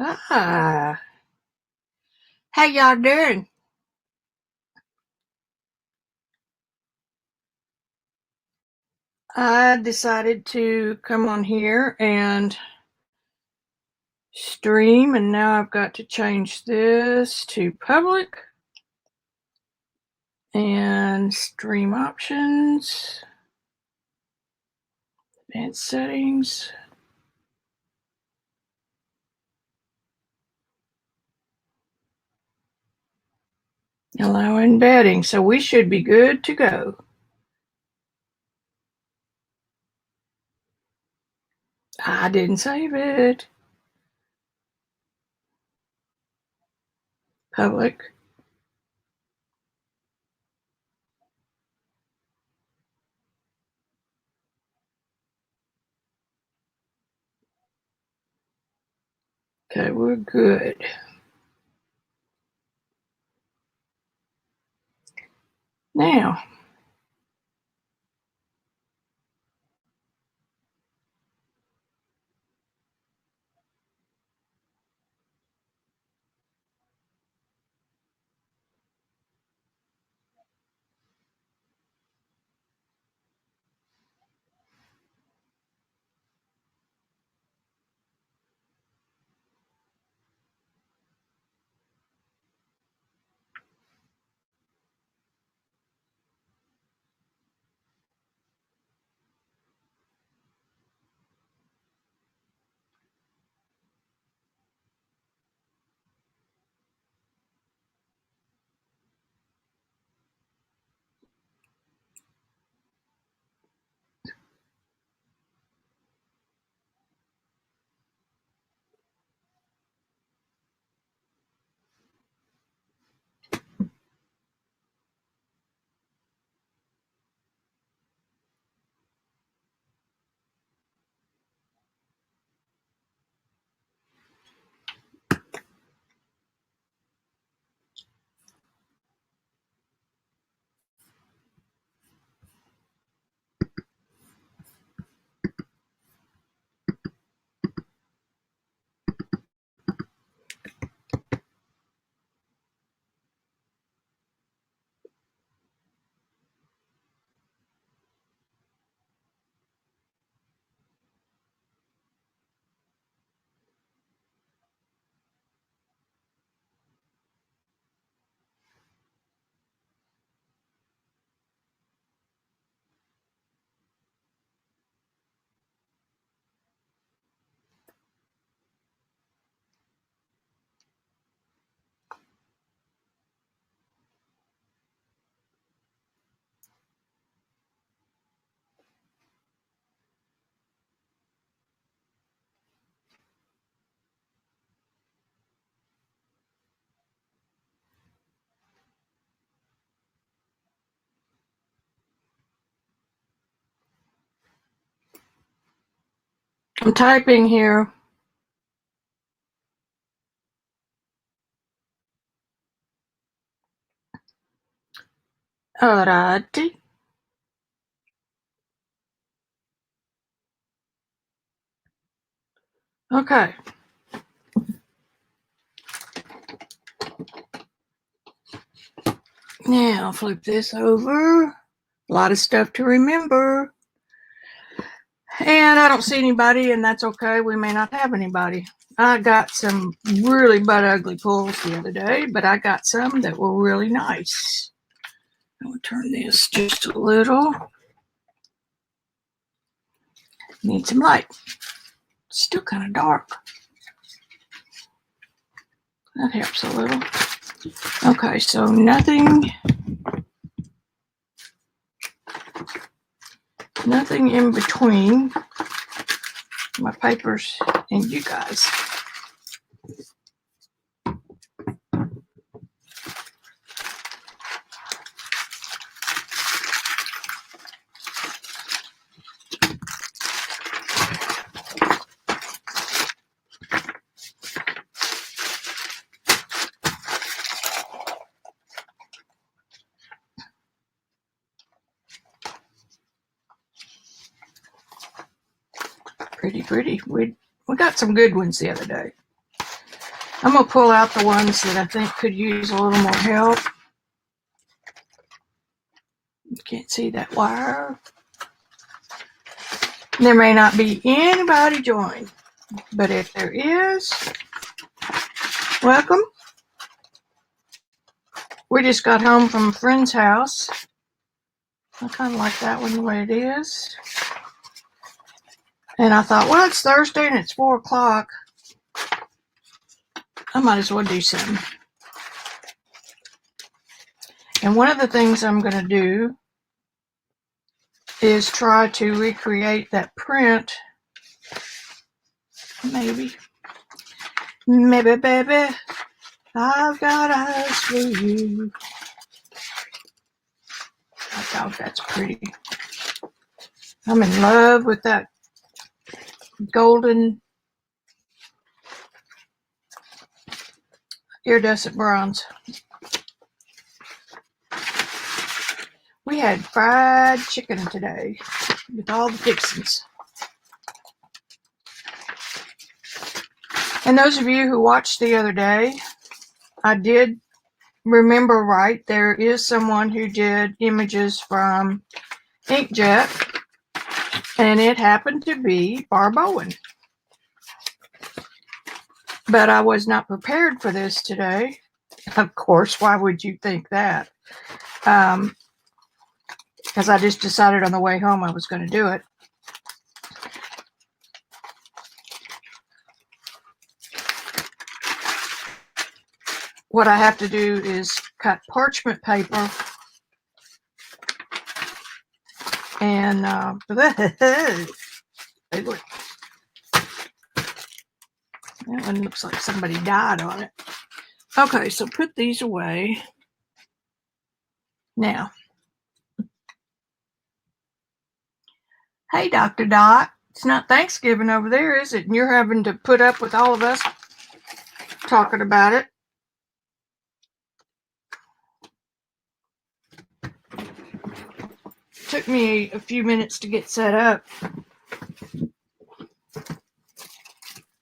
Ah, how y'all doing? I decided to come on here and stream, and now I've got to change this to public and stream options, advanced settings, allow embedding. So we should be good to go. I didn't save it. Public. Okay, we're good. Now, I'm typing here. Alrighty. Okay. Now flip this over. A lot of stuff to remember. And I don't see anybody, and that's okay. We may not have anybody. I got some really butt ugly pulls the other day, but I got some that were really nice. I'm going to turn this just a little. Need some light. Still kind of dark. That helps a little. Okay, so nothing in between my papers and you guys. Pretty. We got some good ones the other day. I'm going to pull out the ones that I think could use a little more help. You can't see that wire. There may not be anybody joined, but if there is, welcome. We just got home from a friend's house. I kind of like that one the way it is. And I thought, well, it's Thursday and it's 4 o'clock. I might as well do something. And one of the things I'm going to do is try to recreate that print. Maybe, baby, I've got eyes for you. I thought that's pretty. I'm in love with that golden iridescent bronze. We had fried chicken today with all the fixings. And those of you who watched the other day, I did remember right. There is someone who did images from inkjet, and it happened to be Barb Owen. But I was not prepared for this today. Of course, why would you think that? Because I just decided on the way home I was going to do it. What I have to do is cut parchment paper and that one looks like somebody died on it. Okay, so put these away. Now, hey, Dr. Dot, it's not Thanksgiving over there, is it? And you're having to put up with all of us talking about it. Took me a few minutes to get set up,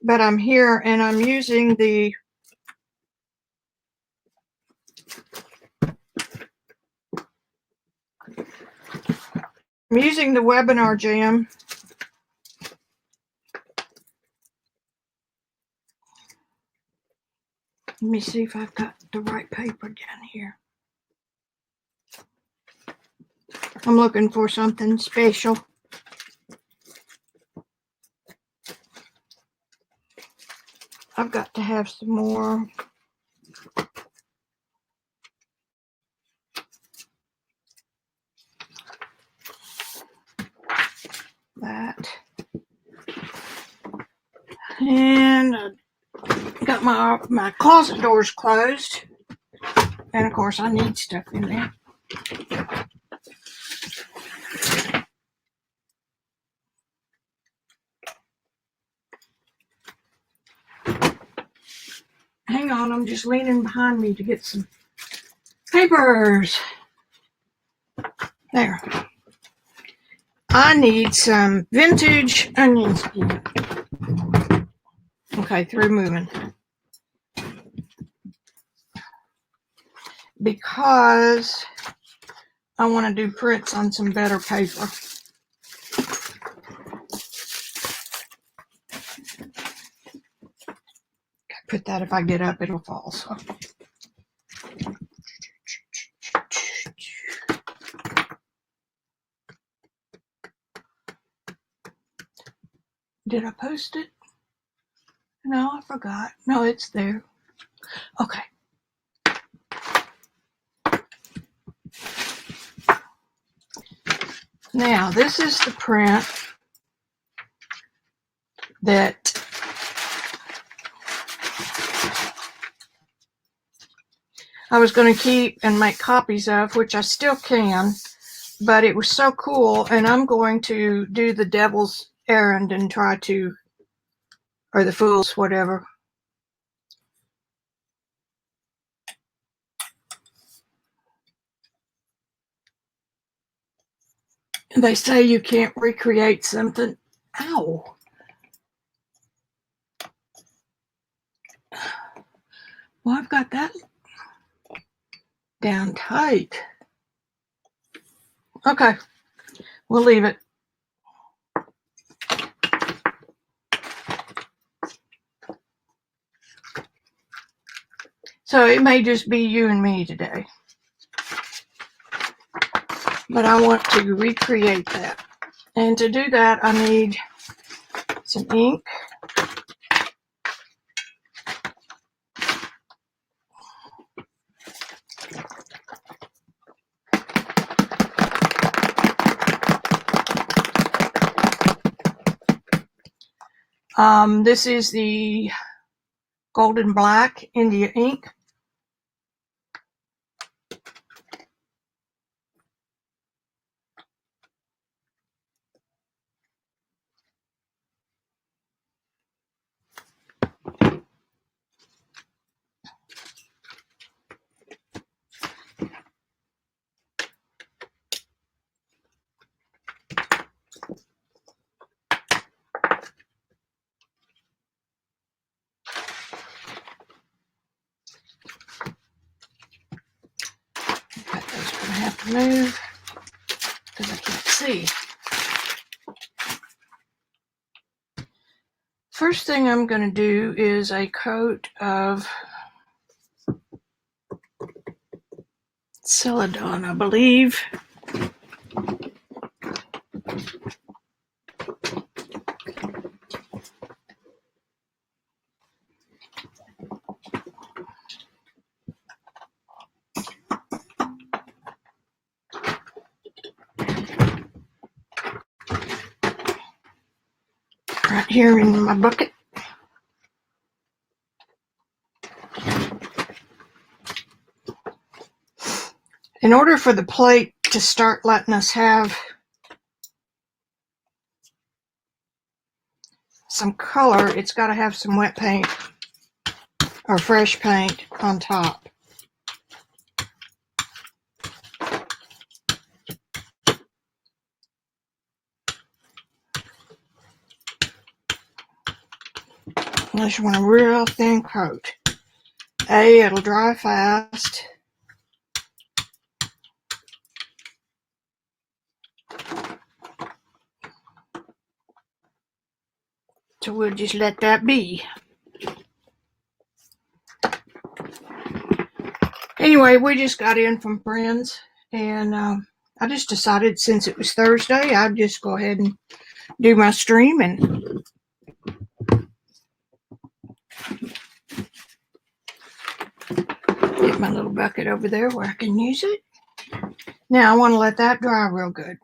but I'm here and I'm using the webinar jam. Let me see if I've got the right paper down here. I'm looking for something special. I've got to have some more. That. And I got my closet doors closed. And of course I need stuff in there. Hang on, I'm just leaning behind me to get some papers. There. I need some vintage onion skin. Okay, through moving. Because I want to do prints on some better paper. Put that if I get up, it'll fall. So. Did I post it? No, I forgot. No, it's there. Okay. Now, this is the print that I was going to keep and make copies of, which I still can, but it was so cool, and I'm going to do the devil's errand and try to, or the fool's, whatever. They say you can't recreate something. Ow. Well, I've got that down tight. Okay, we'll leave it. So it may just be you and me today. But I want to recreate that. And to do that, I need some ink. This is the Golden Black India ink. Okay, that's going to have to move because I can't see. First thing I'm going to do is a coat of Celadon, I believe. Right here in my bucket. In order for the plate to start letting us have some color, it's got to have some wet paint or fresh paint on top. Unless you want a real thin coat. A, it'll dry fast. So we'll just let that be. Anyway, we just got in from friends, and I just decided since it was Thursday, I'd just go ahead and do my stream and get my little bucket over there where I can use it. Now I want to let that dry real good.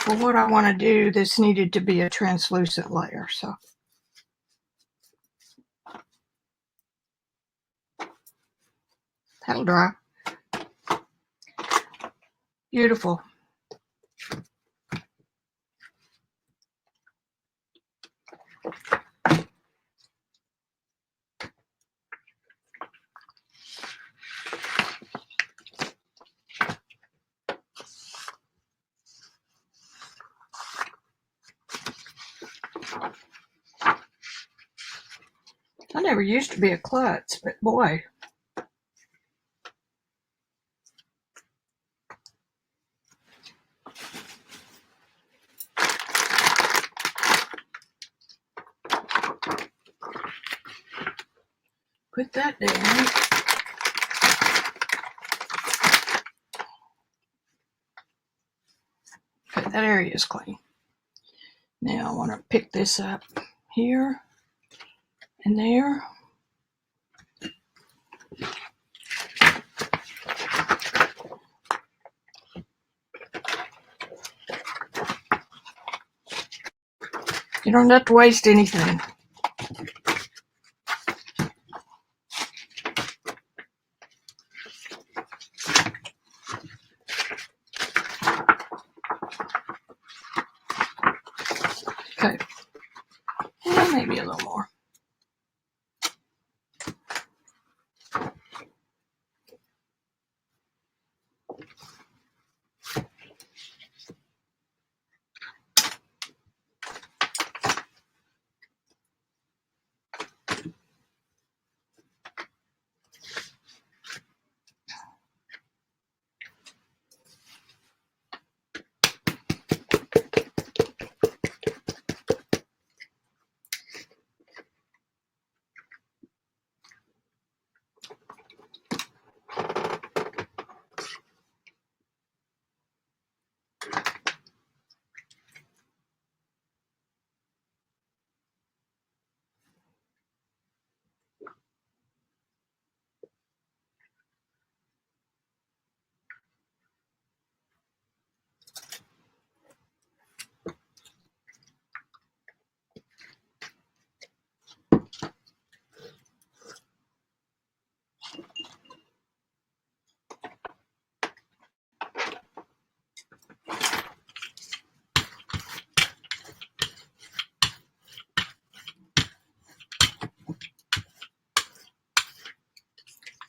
For what I want to do, this needed to be a translucent layer, so. That'll dry. Beautiful. I never used to be a klutz, but boy. Put that down. that area is clean. Now I want to pick this up here and there. You don't have to waste anything. Okay, and maybe a little more.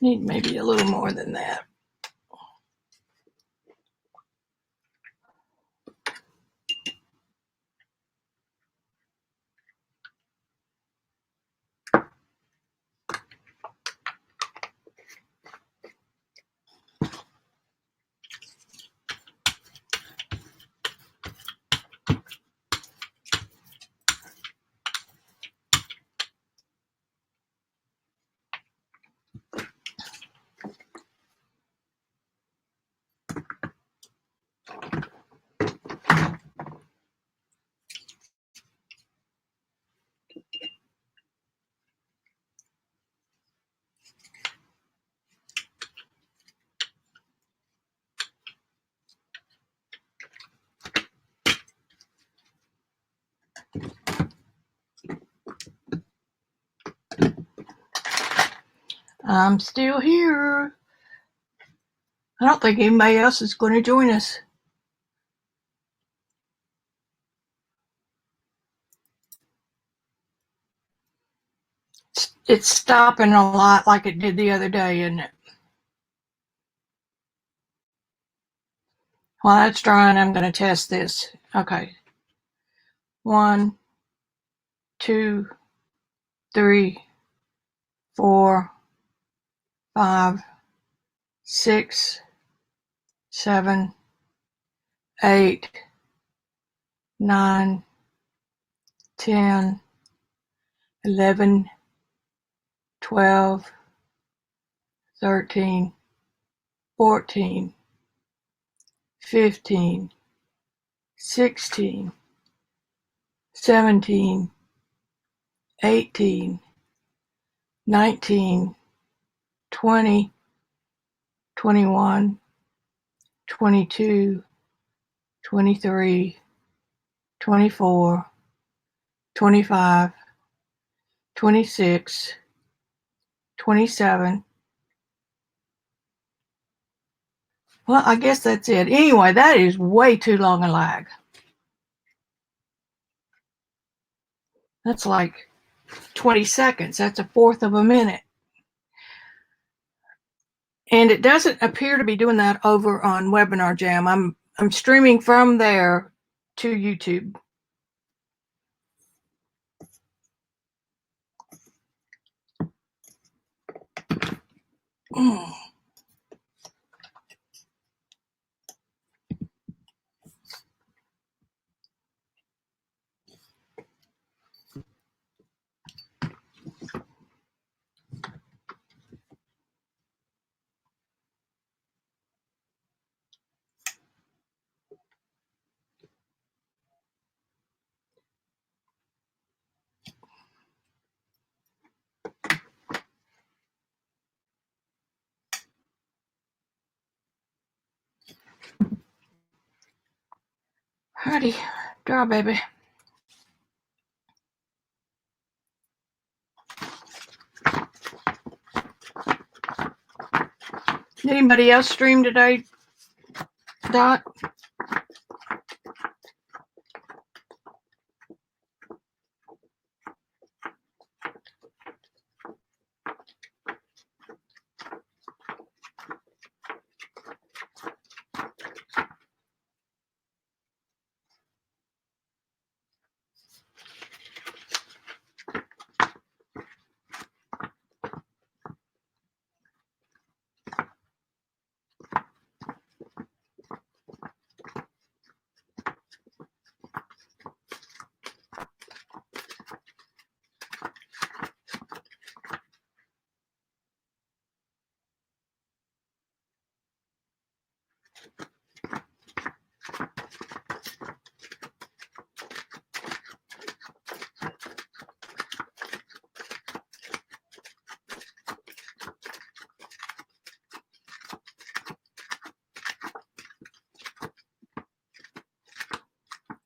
Need maybe a little more than that. I'm still here. I don't think anybody else is going to join us. It's stopping a lot like it did the other day, isn't it? While that's drying, I'm going to test this. Okay. 1, 2, 3, 4, 5, 6, 7, 8, 9, 10, 11, 12, 13, 14, 15, 16, 17, 18, 19, 20, 21, 22, 23, 24, 25, 26, 27. Well, I guess that's it. Anyway, that is way too long a lag. That's like 20 seconds. That's a fourth of a minute. And it doesn't appear to be doing that over on Webinar Jam. I'm streaming from there to YouTube. Alrighty, draw, baby. Anybody else stream today, Dot?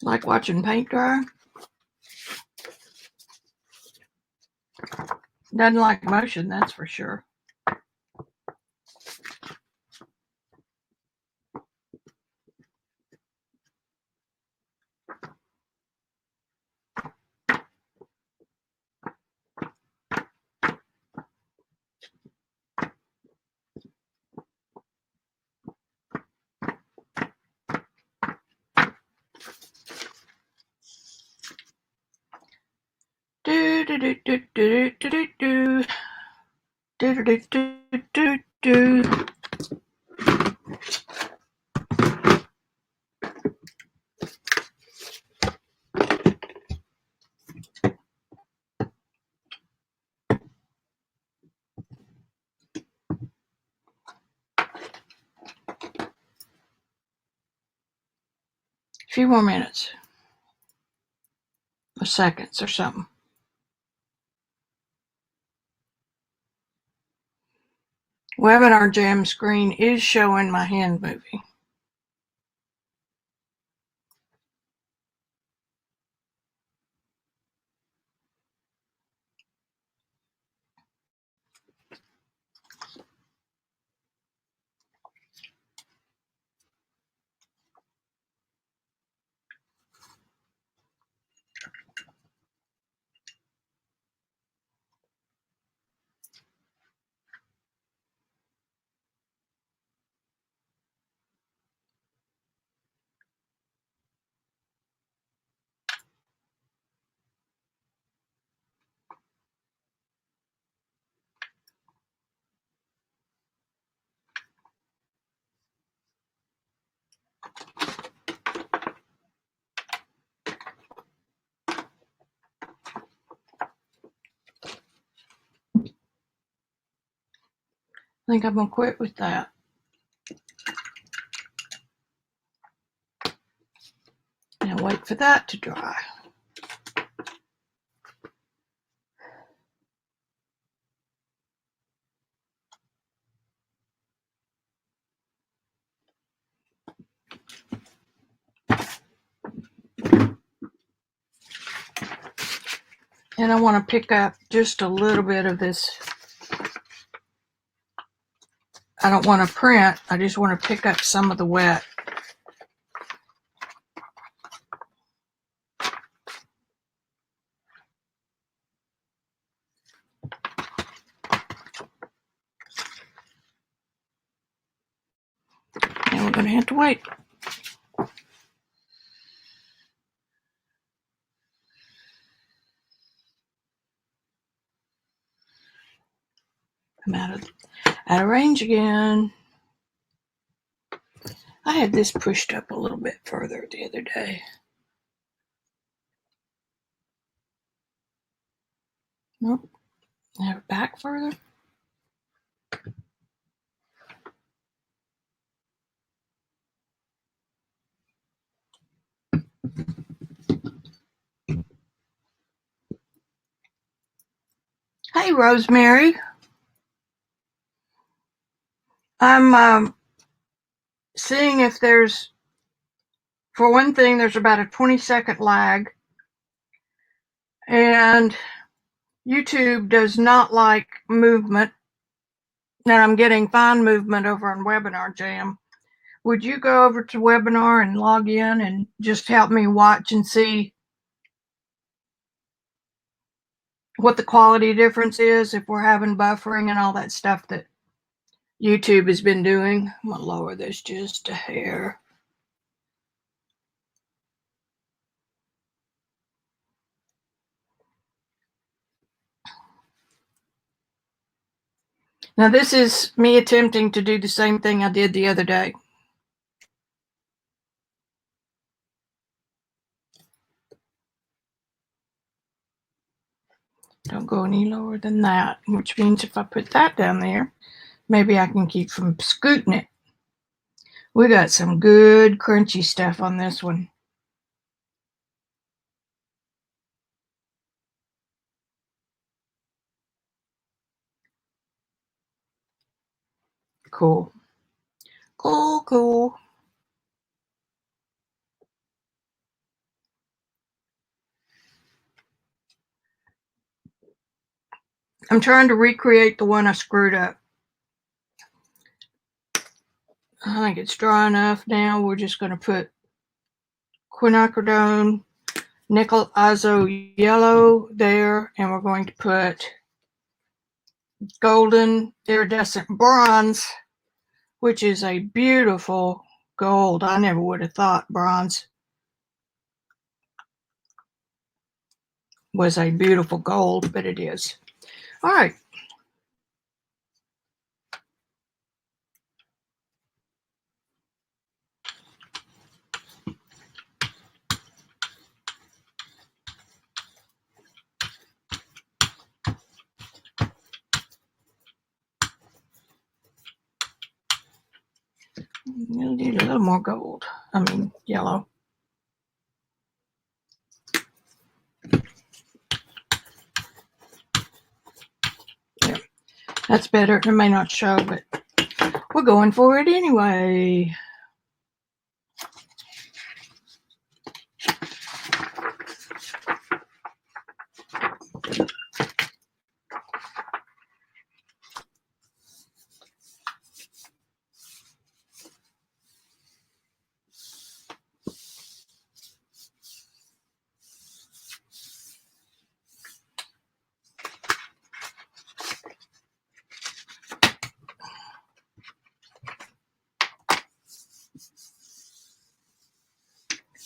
Like watching paint dry? Doesn't like motion, that's for sure. Do do do do do do do do do do do do do. A few more minutes. Or seconds or something. Webinar Jam screen is showing my hand moving. I think I'm gonna quit with that. And wait for that to dry. And I want to pick up just a little bit of this. I don't want to print, I just want to pick up some of the wet. And we're going to have to wait. I'm out of range again. I had this pushed up a little bit further the other day. Nope. Have it back further. Hey, Rosemary. I'm seeing if there's, for one thing, there's about a 20-second lag, and YouTube does not like movement, and I'm getting fine movement over on Webinar Jam. Would you go over to Webinar and log in and just help me watch and see what the quality difference is if we're having buffering and all that stuff that YouTube has been doing? I'm going to lower this just a hair. Now this is me attempting to do the same thing I did the other day. Don't go any lower than that, which means if I put that down there, maybe I can keep from scooting it. We got some good crunchy stuff on this one. Cool. Cool, cool. I'm trying to recreate the one I screwed up. I think it's dry enough now. We're just going to put quinacridone, nickel azo yellow there, and we're going to put golden iridescent bronze, which is a beautiful gold. I never would have thought bronze was a beautiful gold, but it is. All right. We'll need a little more gold. Yellow. Yeah, that's better. It may not show, but we're going for it anyway.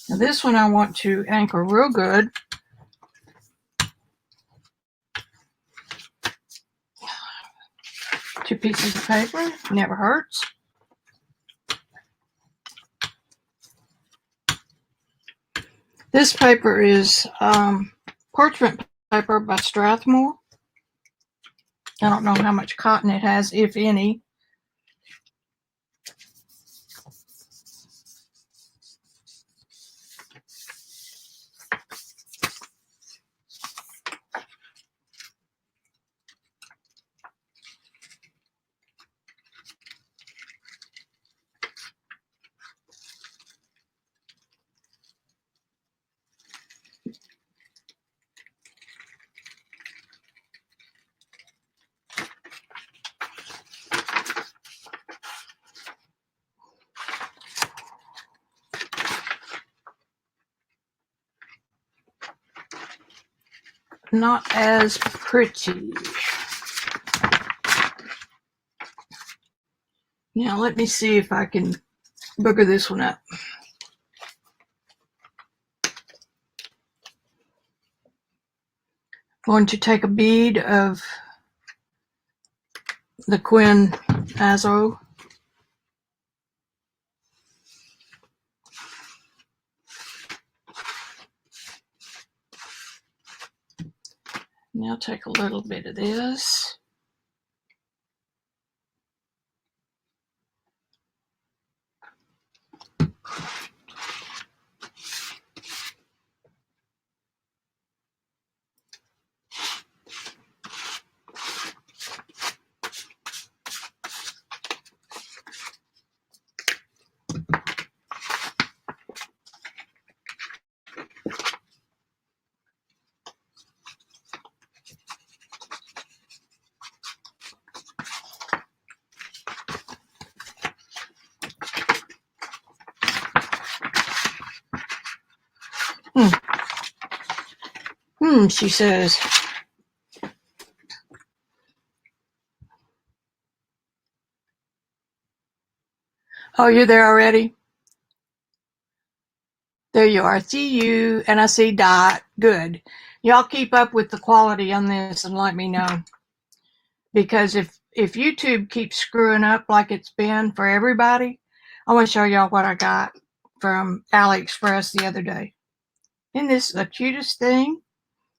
Now this one I want to anchor real good. Two pieces of paper, never hurts. This paper is parchment paper by Strathmore. I don't know how much cotton it has, if any. Not as pretty. Now let me see if I can booger this one up. I'm going to take a bead of the Quin Azo. Now take a little bit of this. She says. Oh, you're there already? There you are. I see you, and I see Dot. Good. Y'all keep up with the quality on this and let me know. Because if YouTube keeps screwing up like it's been for everybody, I want to show y'all what I got from AliExpress the other day. Isn't this the cutest thing?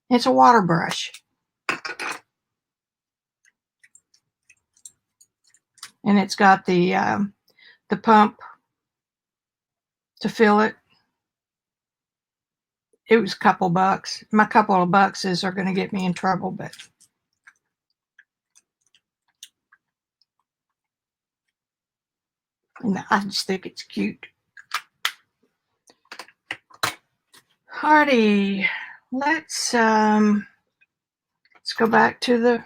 It's a water brush. And it's got the pump to fill it. It was a couple bucks. My couple of bucks are going to get me in trouble, but I just think it's cute. Alrighty, let's go back to the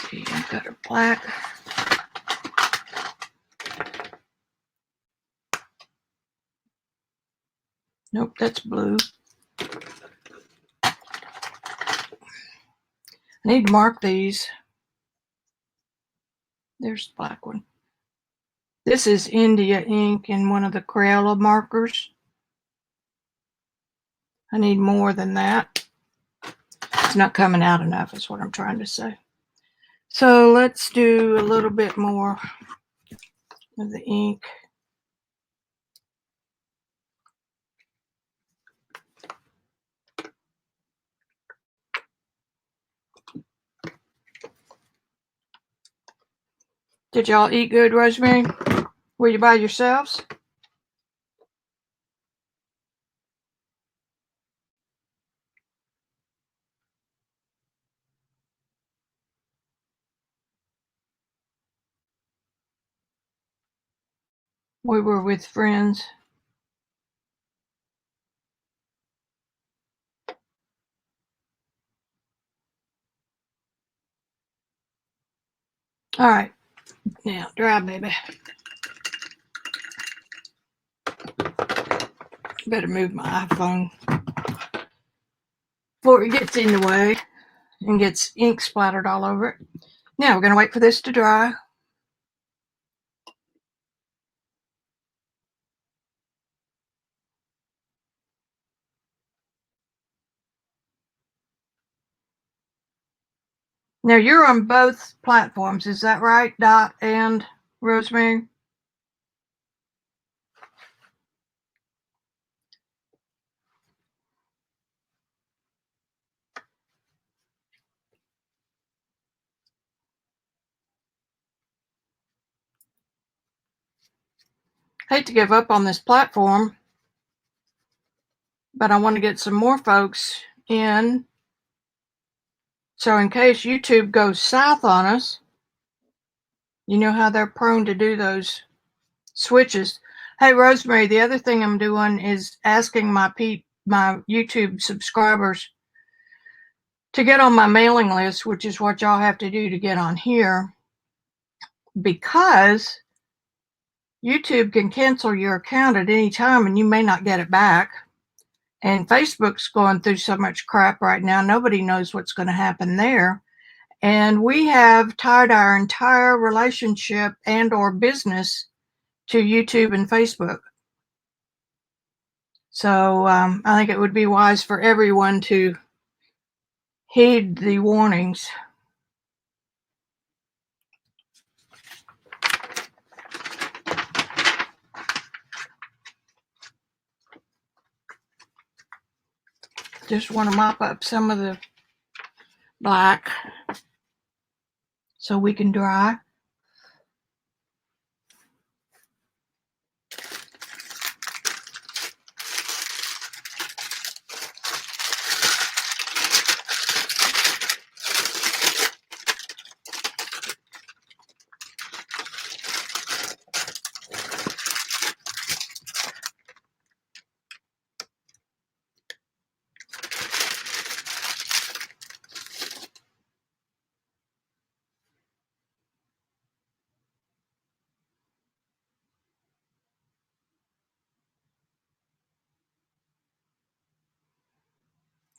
see, I've got a black. Nope, that's blue. I need to mark these. There's the black one. This is India ink in one of the Crayola markers. I need more than that. It's not coming out enough is what I'm trying to say. So let's do a little bit more of the ink. Did y'all eat good, Rosemary? Were you by yourselves? We were with friends. All right, now dry, baby. Better move my iPhone before it gets in the way and gets ink splattered all over it. Now we're going to wait for this to dry. Now you're on both platforms, is that right, Dot and Rosemary? Hate to give up on this platform, but I want to get some more folks in. So in case YouTube goes south on us, you know how they're prone to do those switches. Hey, Rosemary, the other thing I'm doing is asking my YouTube subscribers to get on my mailing list, which is what y'all have to do to get on here, because YouTube can cancel your account at any time and you may not get it back. And Facebook's going through so much crap right now. Nobody knows what's going to happen there. And we have tied our entire relationship and or business to YouTube and Facebook. So I think it would be wise for everyone to heed the warnings. Just want to mop up some of the black. so we can dry.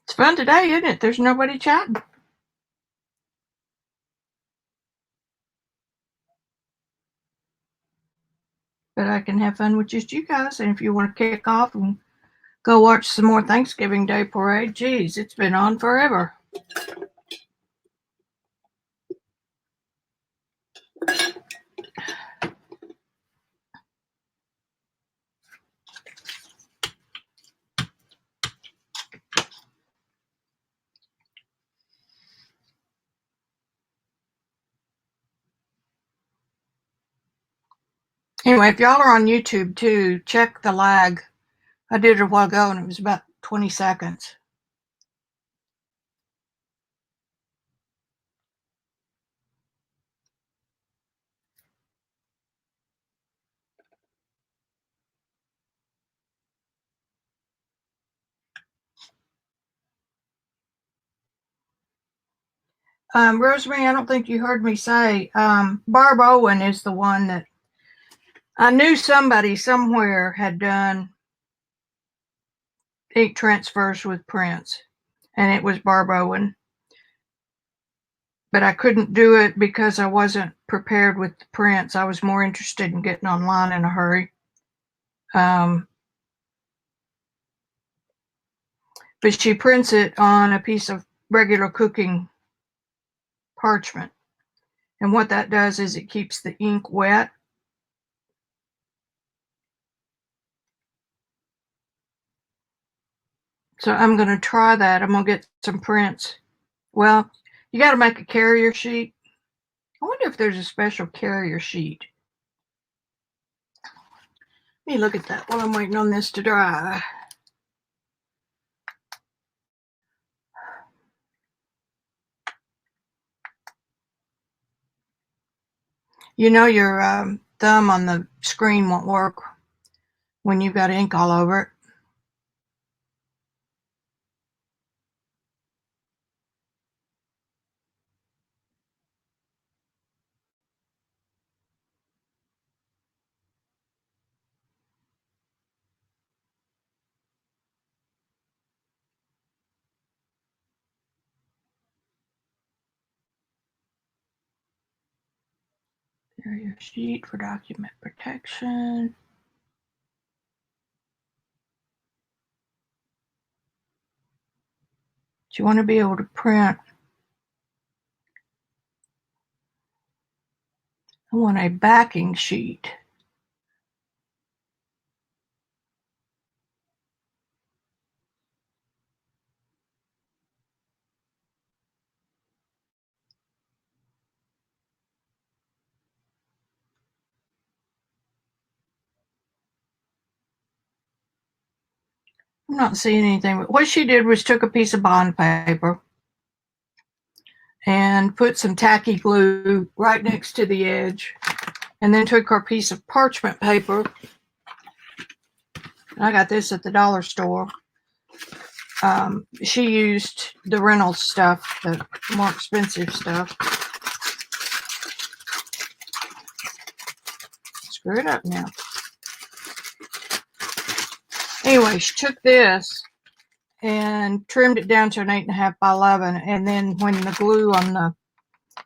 It's fun today, isn't it? There's nobody chatting. But I can have fun with just you guys. And if you want to kick off and go watch some more Thanksgiving Day parade, geez, it's been on forever. Anyway, if y'all are on YouTube too, check the lag. I did it a while ago and it was about 20 seconds. Rosemary, I don't think you heard me say, Barb Owen is the one that I knew somebody somewhere had done ink transfers with prints, and it was Barb Owen. But I couldn't do it because I wasn't prepared with the prints. I was more interested in getting online in a hurry. But she prints it on a piece of regular cooking parchment. And what that does is it keeps the ink wet. So I'm going to try that. I'm going to get some prints. Well, you got to make a carrier sheet. I wonder if there's a special carrier sheet. Let me look at that while I'm waiting on this to dry. You know your thumb on the screen won't work when you've got ink all over it. Carrier sheet for document protection. But you want to be able to print. I want a backing sheet. I'm not seeing anything. What she did was took a piece of bond paper and put some tacky glue right next to the edge, and then took her piece of parchment paper. I got this at the dollar store. She used the Reynolds stuff, the more expensive stuff. Screw it up now. Anyway, she took this and trimmed it down to an 8.5 by 11, and then when the glue on the,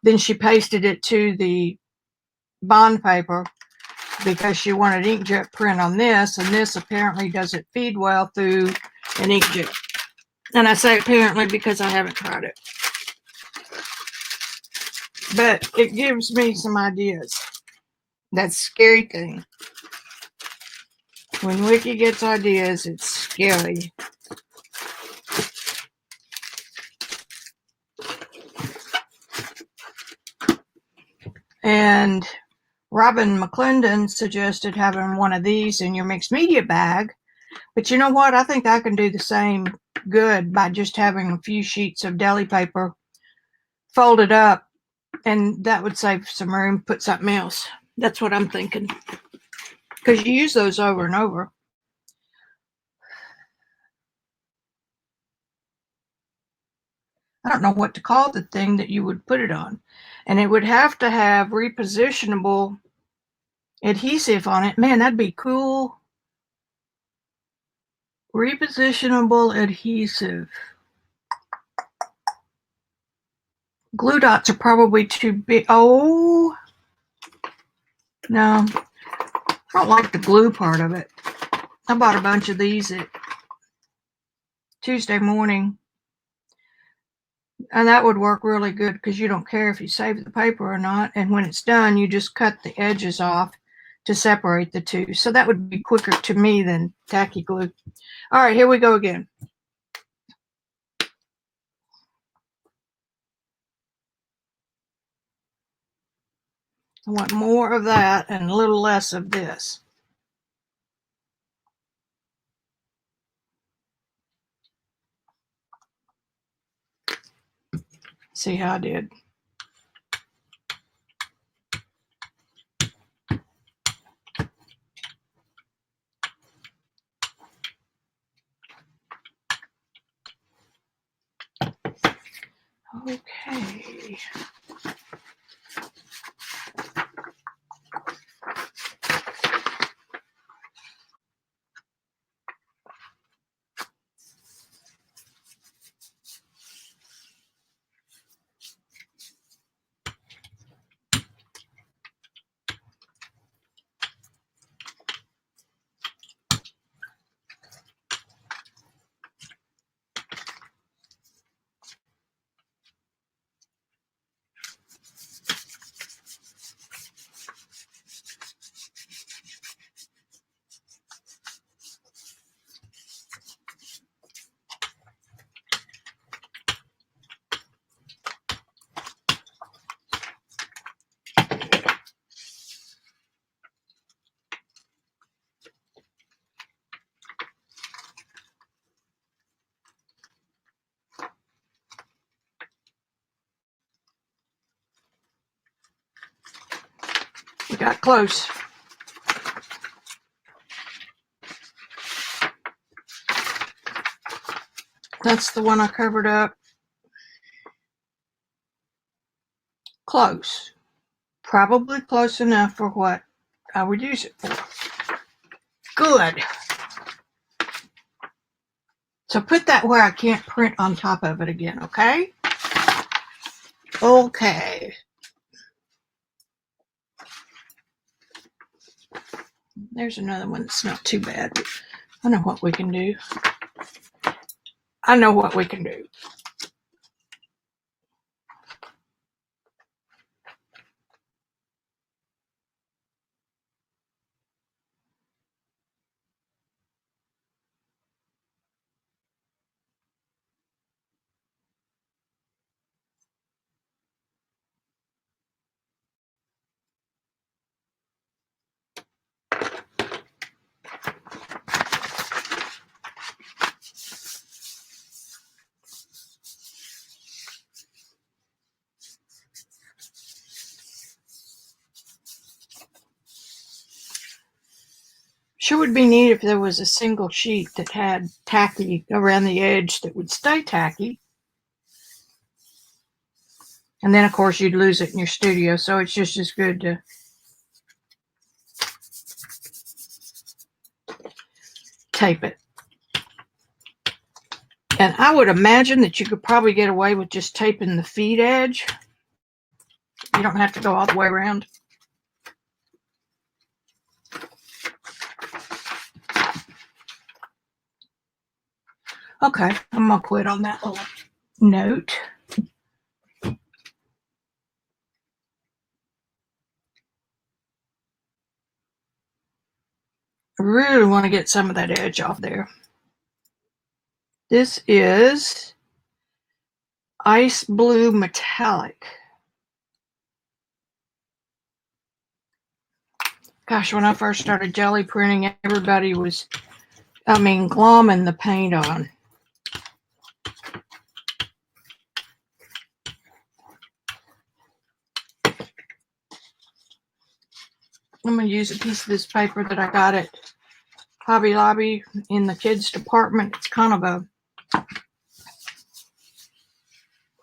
then she pasted it to the bond paper because she wanted inkjet print on this, and this apparently doesn't feed well through an inkjet. And I say apparently because I haven't tried it. But it gives me some ideas. That's a scary thing. When Vicki gets ideas, it's scary. And Robin McClendon suggested having one of these in your mixed media bag. But you know what? I think I can do the same good by just having a few sheets of deli paper folded up, and that would save some room. Put something else. That's what I'm thinking. Because you use those over and over. I don't know what to call the thing that you would put it on. And it would have to have repositionable adhesive on it. Man, that'd be cool. Repositionable adhesive. Glue dots are probably too big. Oh, no. I don't like the glue part of it. I bought a bunch of these at Tuesday morning. And that would work really good because you don't care if you save the paper or not. And when it's done, you just cut the edges off to separate the two. So that would be quicker to me than tacky glue. All right, here we go again. I want more of that and a little less of this. See how I did. Okay. We got close. That's the one I covered up. Close. Probably close enough for what I would use it for. Good. So put that where I can't print on top of it again, okay? Okay. There's another one that's not too bad. I know what we can do. I know what we can do. Sure would be neat if there was a single sheet that had tacky around the edge that would stay tacky. And then, of course, you'd lose it in your studio, so it's just as good to tape it. And I would imagine that you could probably get away with just taping the feed edge. You don't have to go all the way around. Okay, I'm going to quit on that little note. I really want to get some of that edge off there. This is Ice Blue Metallic. Gosh, when I first started jelly printing, everybody was, glomming the paint on. I'm going to use a piece of this paper that I got at Hobby Lobby in the kids department. It's kind of a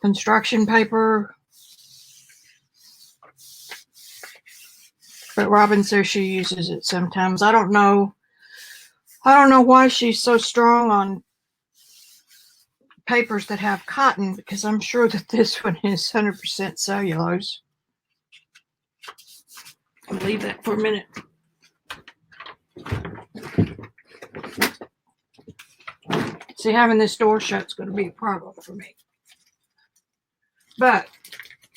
construction paper. But Robin says she uses it sometimes. I don't know why she's so strong on papers that have cotton, because I'm sure that this one is 100% cellulose. I'll leave that for a minute. See, having this door shut is going to be a problem for me. But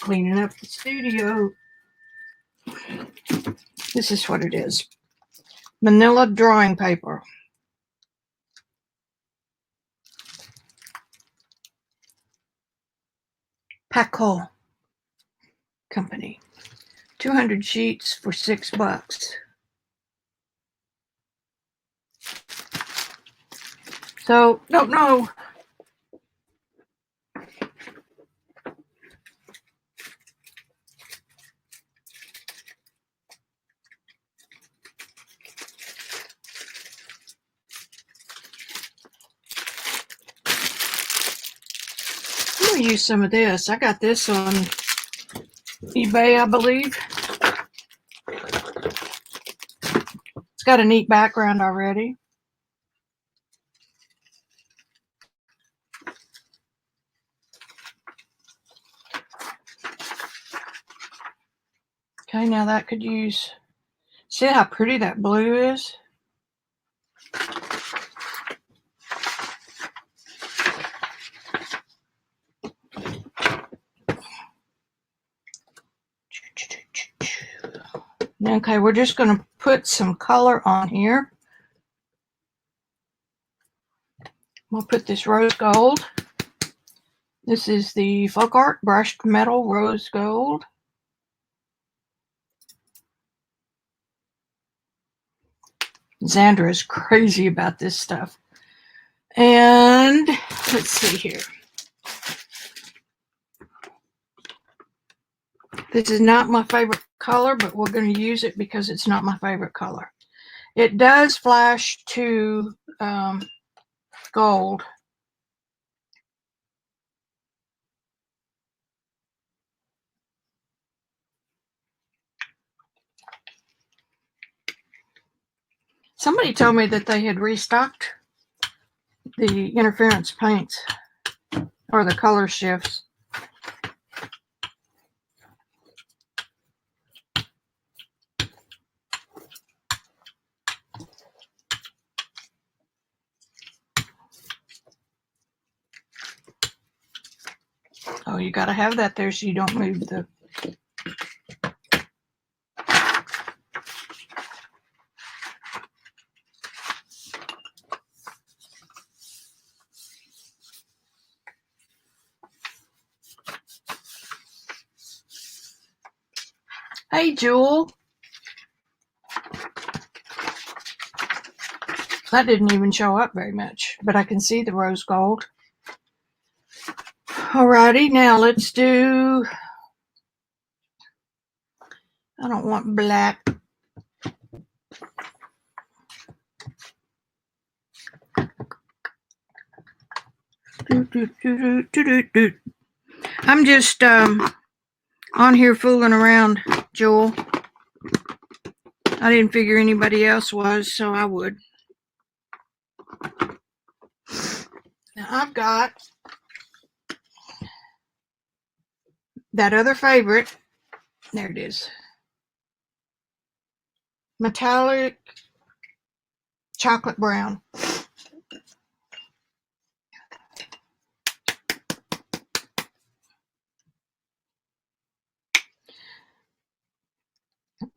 cleaning up the studio, this is what it is. Manila drawing paper. Paco Company. 200 sheets for $6. So, don't know. I'm going to use some of this. I got this on eBay, I believe. It's got a neat background already. Okay, now that could use, see how pretty that blue is? Okay, we're just going to put some color on here. We'll put this rose gold. This is the Folk Art Brushed Metal Rose Gold. Xandra is crazy about this stuff. And let's see here. This is not my favorite color, but we're going to use it because it's not my favorite color. It does flash to gold. Somebody told me that they had restocked the interference paints or the color shifts. Oh, you got to have that there so you don't move the... Hey, Jewel. That didn't even show up very much, but I can see the rose gold. Alrighty, now let's do... I don't want black. I'm just on here fooling around, Joel. I didn't figure anybody else was, so I would. Now I've got that other favorite. There it is. Metallic chocolate brown.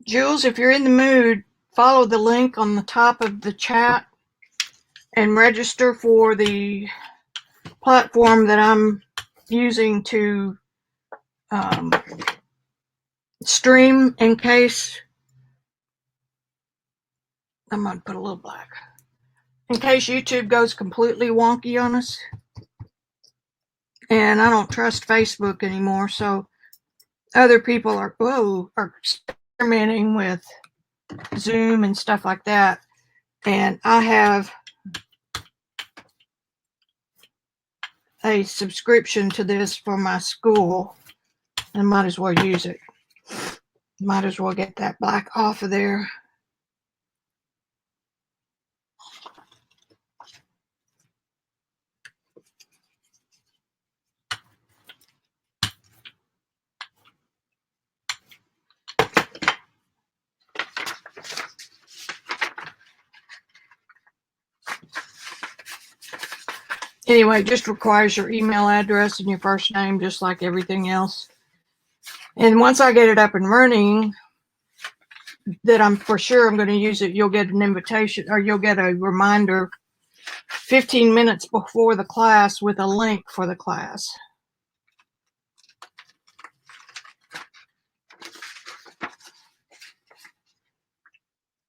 Jules, if you're in the mood, follow the link on the top of the chat and register for the platform that I'm using to stream in case I'm going to put a little black. In case YouTube goes completely wonky on us. And I don't trust Facebook anymore, so other people are experimenting with Zoom and stuff like that. And I have a subscription to this for my school, and might as well use it. Might as well get that black off of there. Anyway, it just requires your email address and your first name, just like everything else. And once I get it up and running, that I'm for sure I'm going to use it, you'll get an invitation, or you'll get a reminder 15 minutes before the class with a link for the class.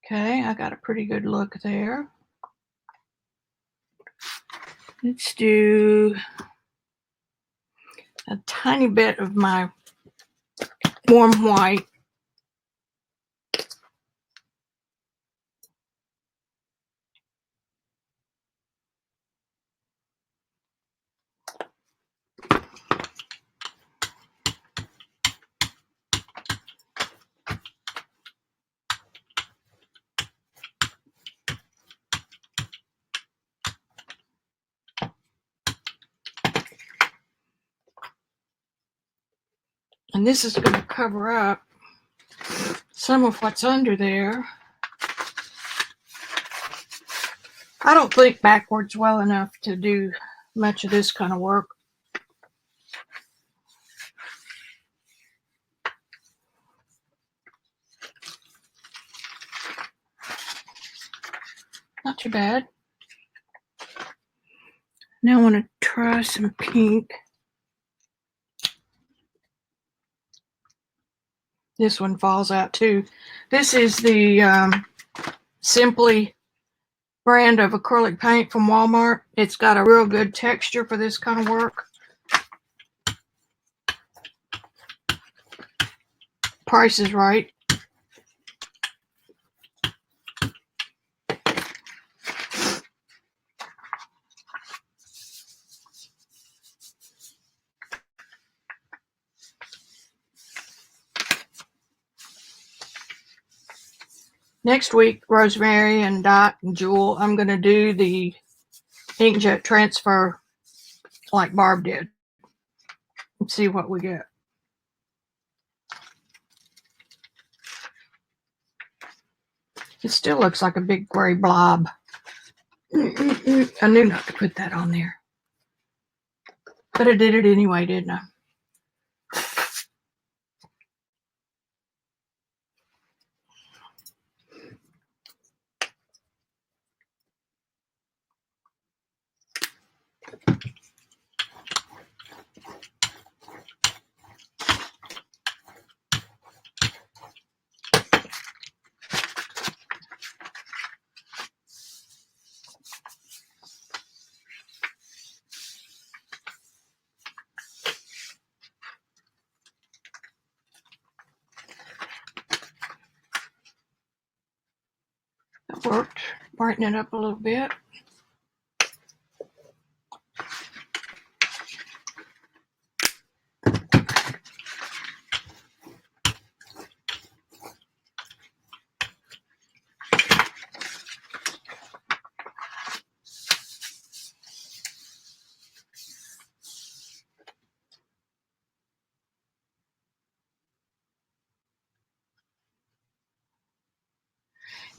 Okay, I got a pretty good look there. Let's do a tiny bit of my warm white. And this is going to cover up some of what's under there. I don't think backwards well enough to do much of this kind of work. Not too bad. Now I want to try some pink. This one falls out too. This is the Simply brand of acrylic paint from Walmart. It's got a real good texture for this kind of work. Price is right. Next week, Rosemary and Dot and Jewel, I'm going to do the inkjet transfer like Barb did. Let's see what we get. It still looks like a big gray blob. I knew not to put that on there. But I did it anyway, didn't I? That worked. Brighten it up a little bit.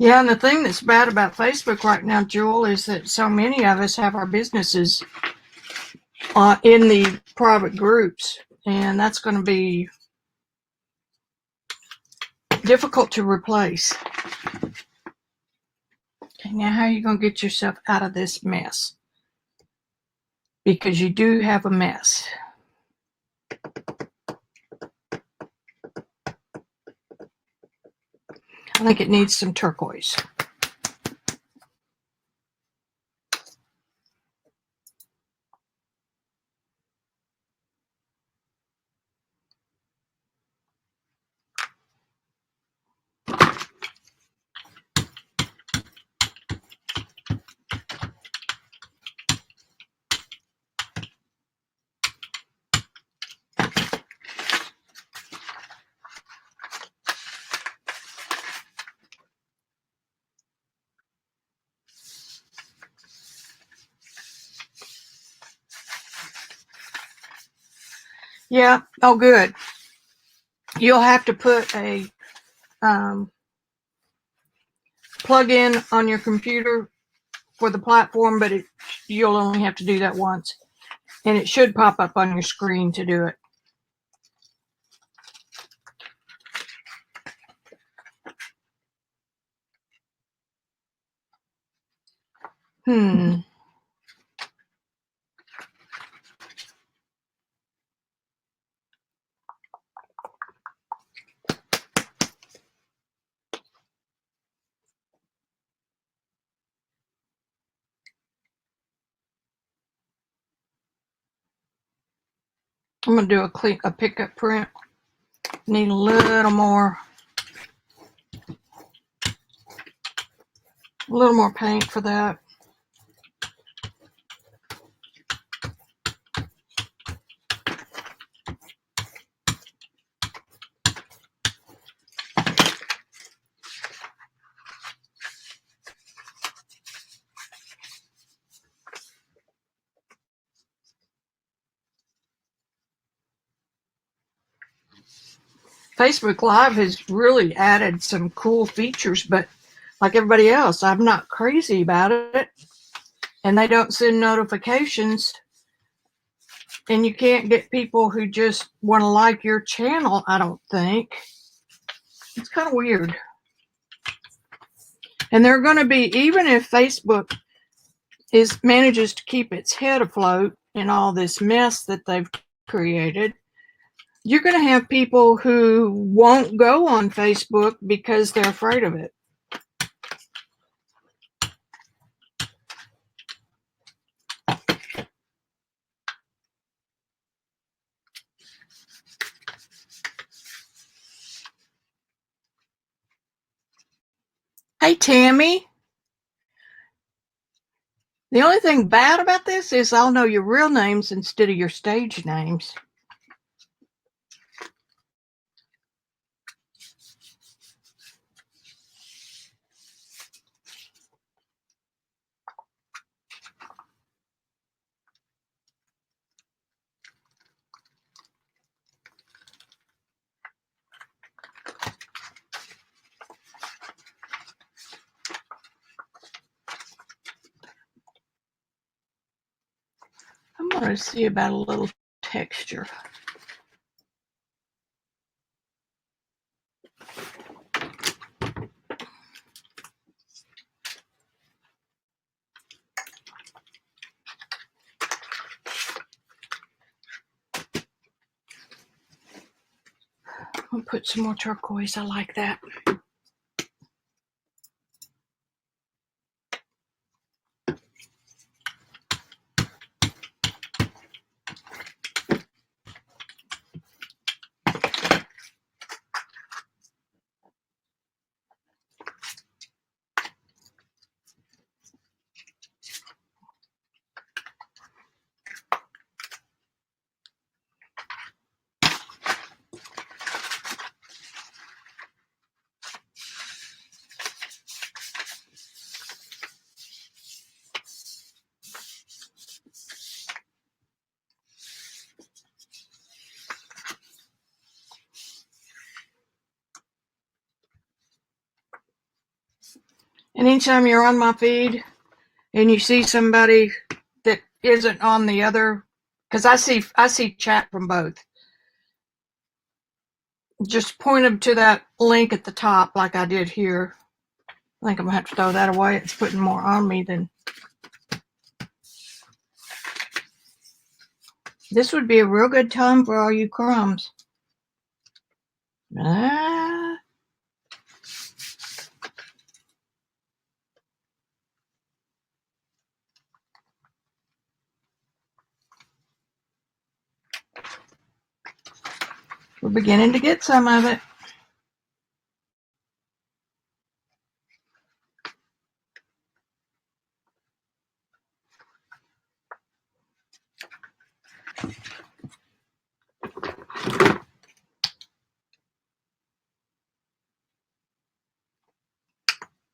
Yeah, and the thing that's bad about Facebook right now, Jewel, is that so many of us have our businesses in the private groups, and that's going to be difficult to replace. Okay, now how are you going to get yourself out of this mess? Because you do have a mess. I think it needs some turquoise. Yeah. Oh, good. You'll have to put a plug-in on your computer for the platform, but you'll only have to do that once. And it should pop up on your screen to do it. I'm going to do a pickup print. Need a little more paint for that. Facebook Live has really added some cool features, but like everybody else, I'm not crazy about it. And they don't send notifications. And you can't get people who just want to like your channel, I don't think. It's kind of weird. And they're going to be, even if Facebook manages to keep its head afloat in all this mess that they've created, you're going to have people who won't go on Facebook because they're afraid of it. Hey, Tammy. The only thing bad about this is I'll know your real names instead of your stage names. I'm going to see about a little texture. I'll put some more turquoise. I like that. And anytime you're on my feed and you see somebody that isn't on the other, because I see chat from both, just point them to that link at the top like I did here. I think I'm going to have to throw that away. It's putting more on me than... This would be a real good time for all you crumbs. Ah. We're beginning to get some of it.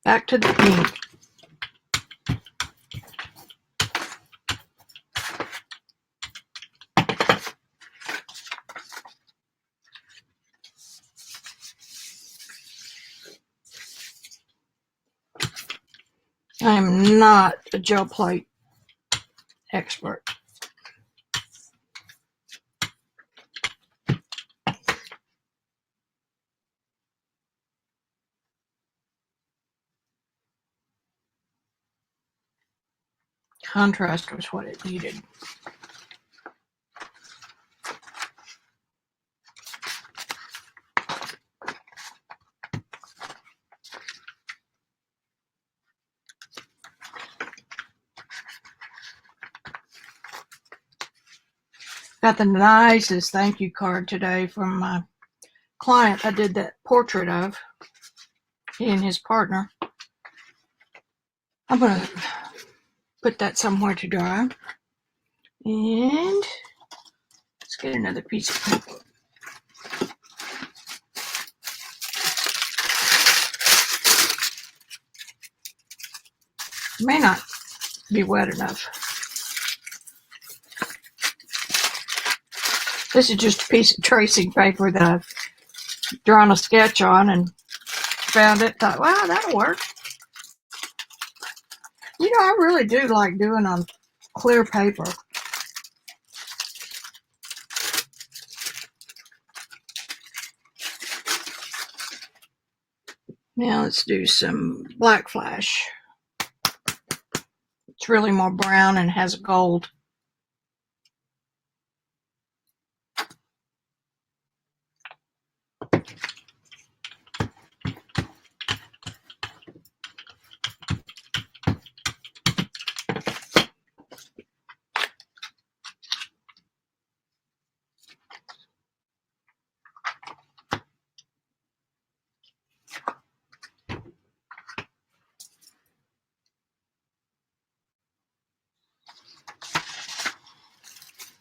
Back to the pink. I am not a gel plate expert. Contrast was what it needed. Got the nicest thank you card today from my client I did that portrait of, he and his partner. I'm going to put that somewhere to dry. And let's get another piece of paper. It may not be wet enough. This is just a piece of tracing paper that I've drawn a sketch on and found it. Thought, wow, that'll work. You know, I really do like doing on clear paper. Now let's do some black flash. It's really more brown and has gold.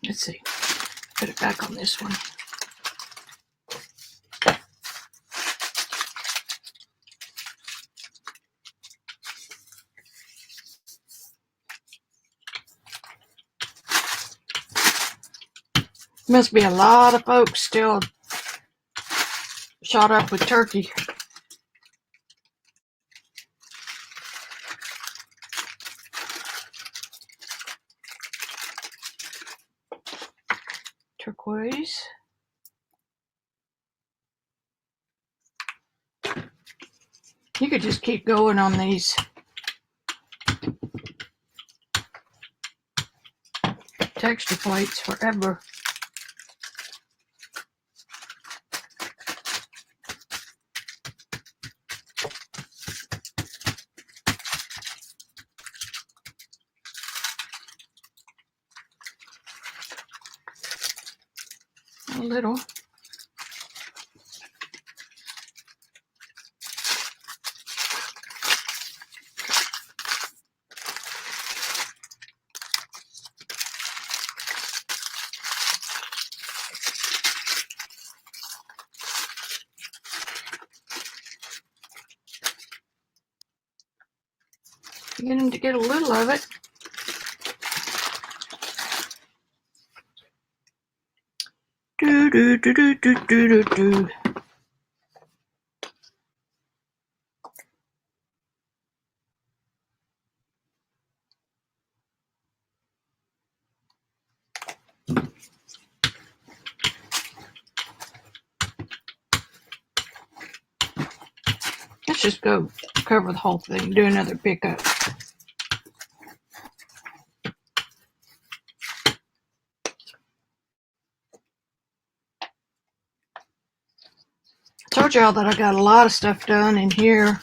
Let's see. Put it back on this one. Must be a lot of folks still shot up with turkey. Turquoise. You could just keep going on these texture plates forever. A little. Beginning to get a little of it. Do do do do do do do do. Let's just go cover the whole thing. Do another pickup. I told y'all that I got a lot of stuff done in here.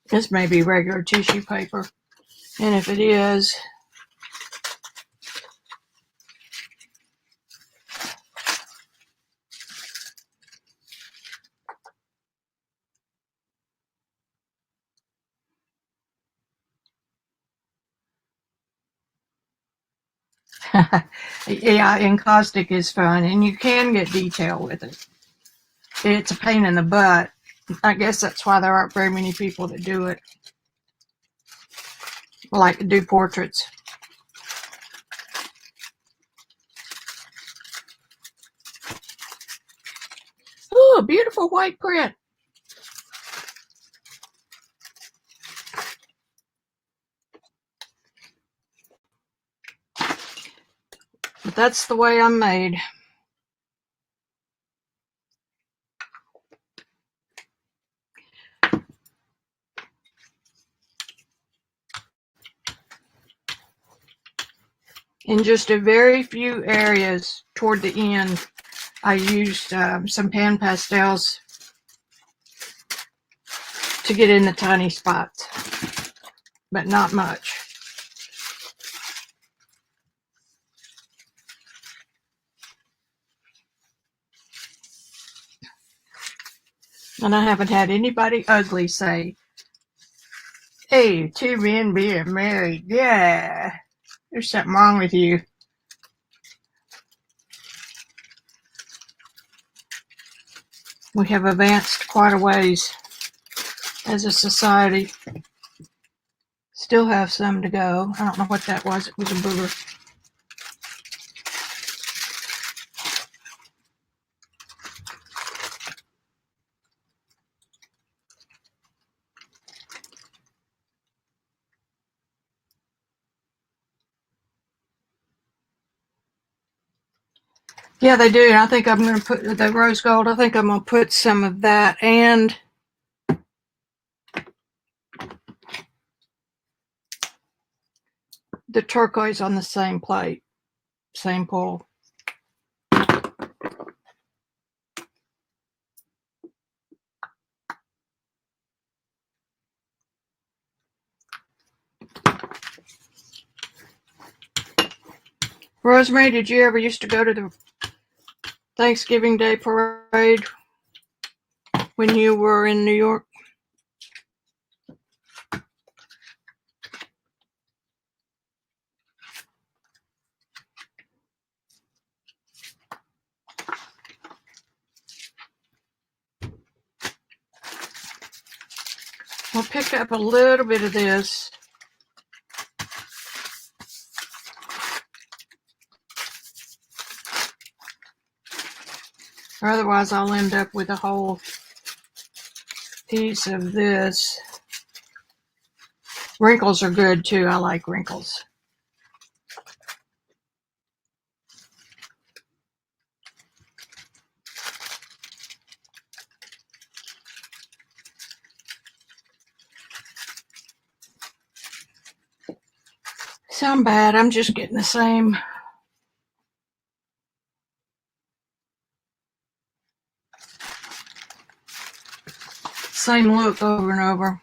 This may be regular tissue paper, and if it is, yeah, encaustic is fun, and you can get detail with it. It's a pain in the butt. I guess that's why there aren't very many people that do it. I like to do portraits. Ooh, a beautiful white print. But that's the way I'm made. In just a very few areas toward the end, I used some pan pastels to get in the tiny spots, but not much. And I haven't had anybody ugly say, "Hey, two men being married, yeah, there's something wrong with you." We have advanced quite a ways as a society. Still have some to go. I don't know what that was. It was a booger. Yeah, they do. And I think I'm going to put the rose gold. I think I'm going to put some of that and the turquoise on the same plate, same pull. Rosemary, did you ever used to go to the Thanksgiving Day parade when you were in New York? We'll pick up a little bit of this. Or otherwise I'll end up with a whole piece of this. Wrinkles are good too. I like wrinkles. Sound bad. I'm just getting the same look over and over.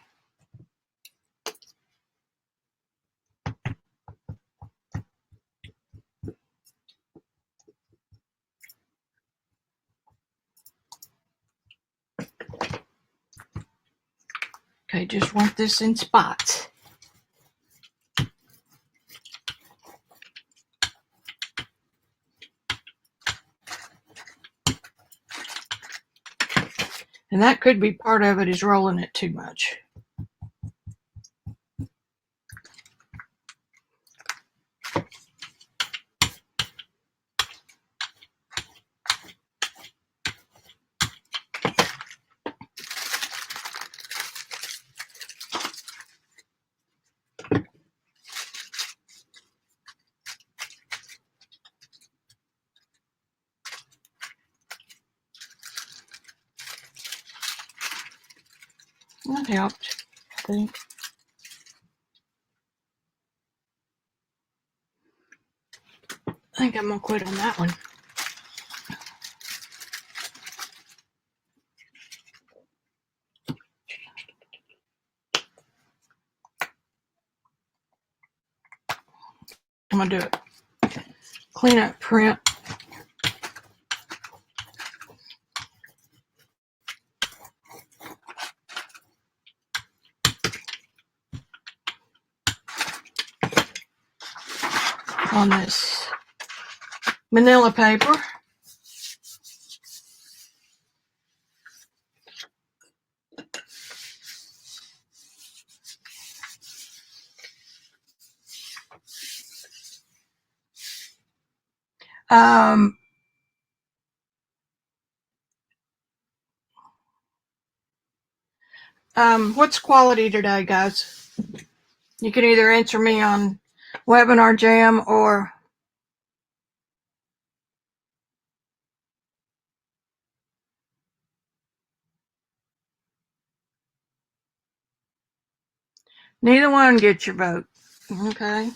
Okay, just want this in spots. And that could be part of it, is rolling it too much. That helped, I think. I think I'm going to quit on that one. I'm going to do it. Clean up print. On this manila paper. Um, what's quality today, guys? You can either answer me on Webinar Jam or neither one gets your vote. Okay.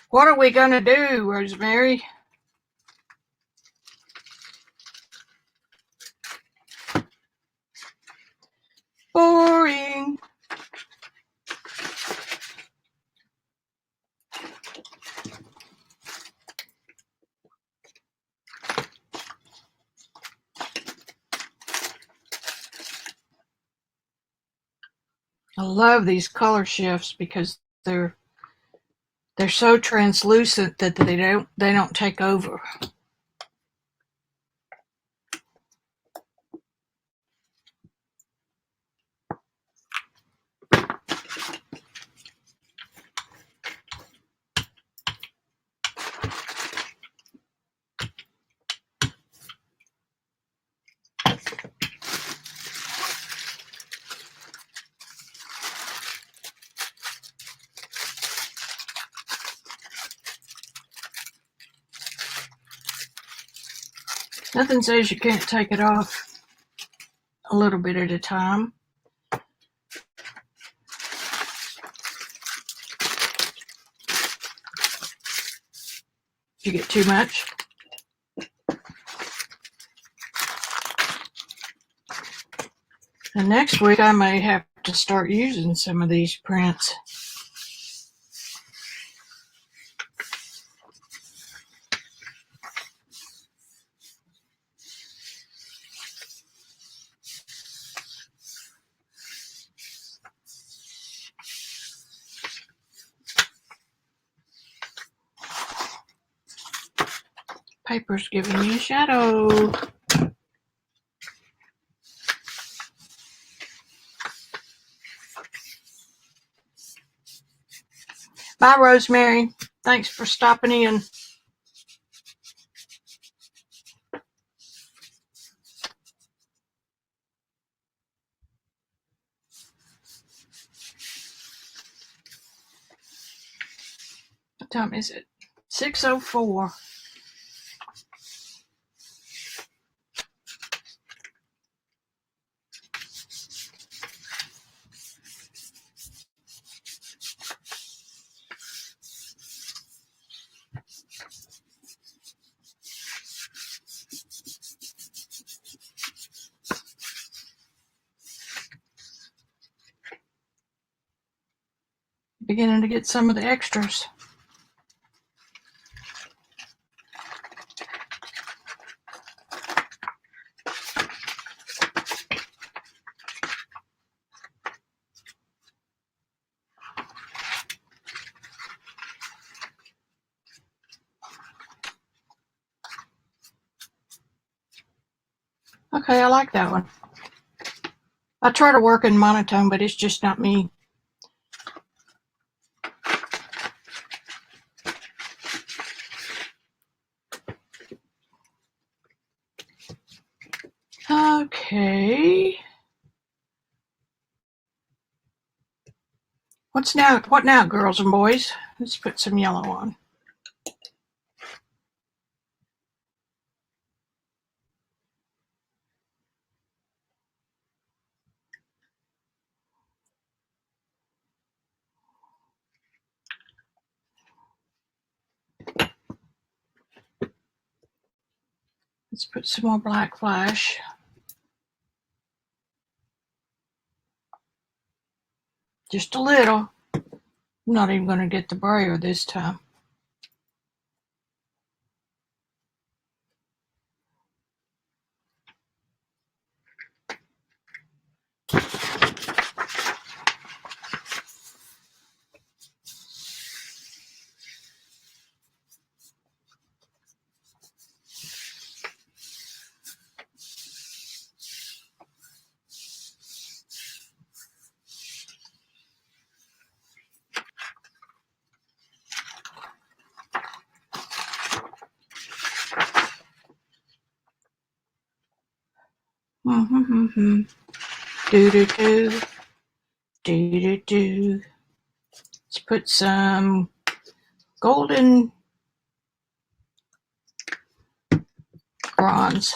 What are we going to do, Rosemary? Boring. I love these color shifts because they're so translucent that they don't take over. Nothing says you can't take it off a little bit at a time. If you get too much. And next week I may have to start using some of these prints. Paper's giving me a shadow. Bye, Rosemary. Thanks for stopping in. What time is it? 6:04. Beginning to get some of the extras. Okay, I like that one. I try to work in monotone, but it's just not me. Okay. What now, girls and boys? Let's put some yellow on. Let's put some more black flash. Just a little. I'm not even going to get the brayer this time. Do do do. Do do do. Let's put some golden bronze.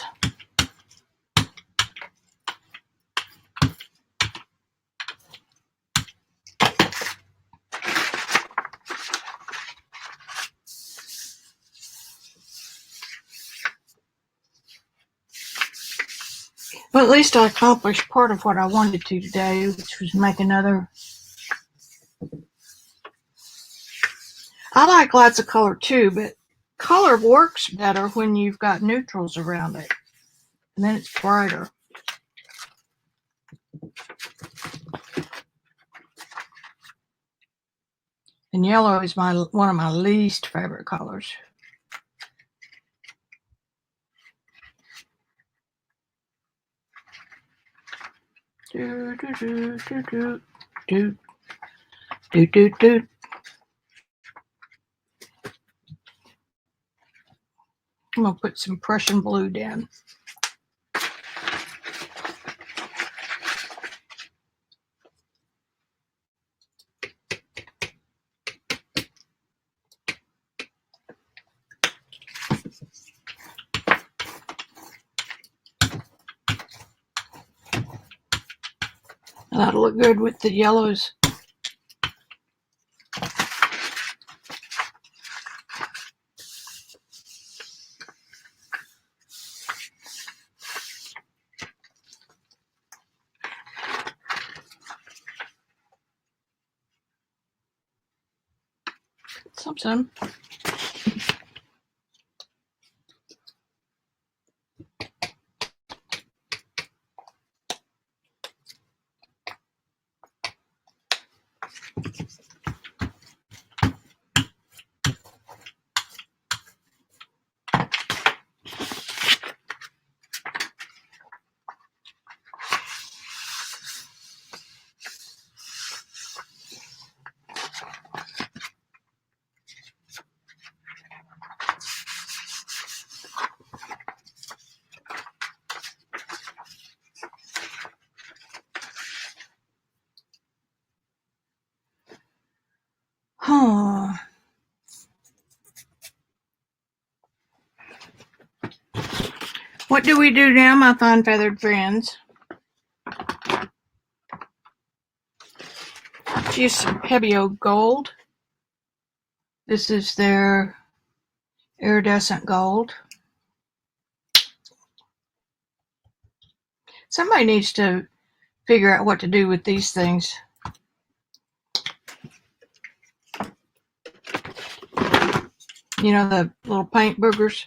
Well, at least I accomplished part of what I wanted to today, which was make another. I like lots of color too, but color works better when you've got neutrals around it, and then it's brighter. And yellow is one of my least favorite colors. Do do do do do do do do do. I'm gonna put some Prussian blue down. That'll look good with the yellows. Some. Huh. What do we do now, my fine feathered friends? Use some Hebio gold. This is their iridescent gold. Somebody needs to figure out what to do with these things. You know, the little paint boogers.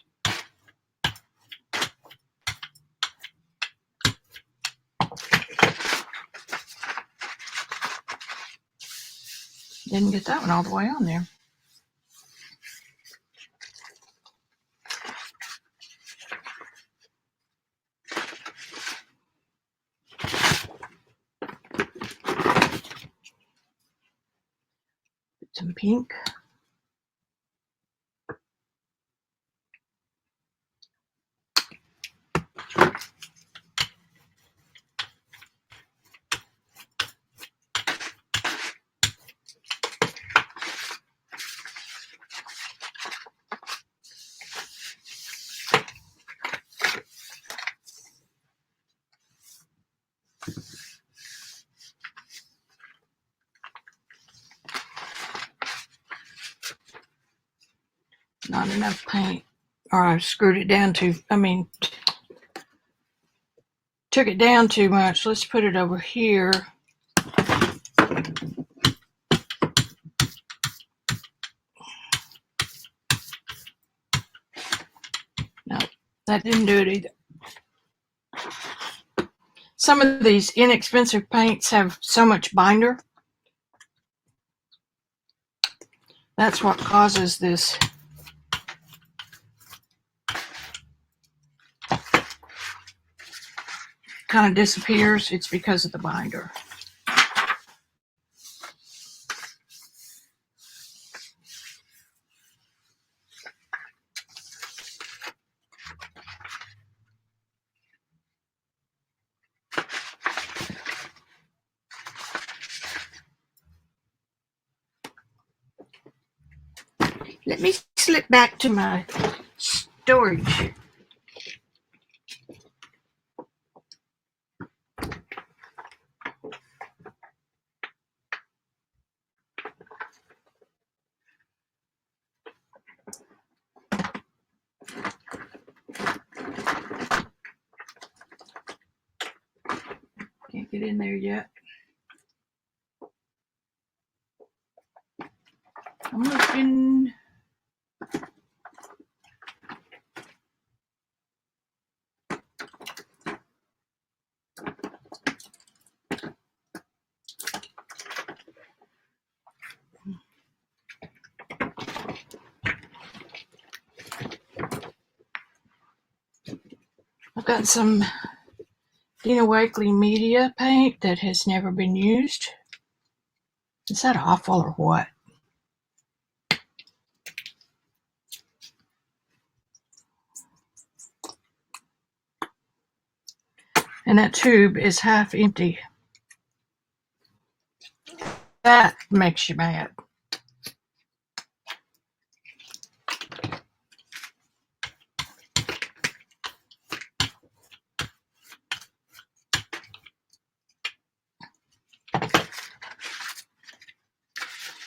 Didn't get that one all the way on there. Put some pink. Not enough paint. Or I screwed it down took it down too much. Let's put it over here. No, that didn't do it either. Some of these inexpensive paints have so much binder. That's what causes this. Kind of disappears. It's because of the binder. Let me slip back to my storage. Can't get in there yet. I'm looking. I've got some Dina Wakley media paint that has never been used. Is that awful or what? And that tube is half empty. That makes you mad.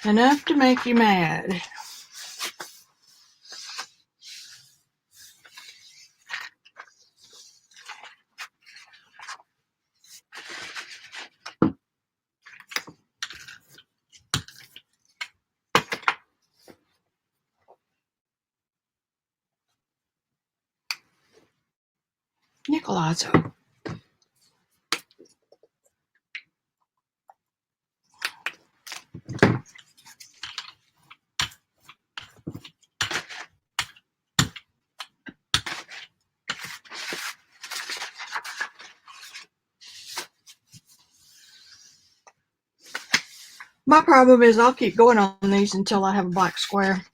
Enough to make you mad. Nicolazzo. My problem is I'll keep going on these until I have a black square.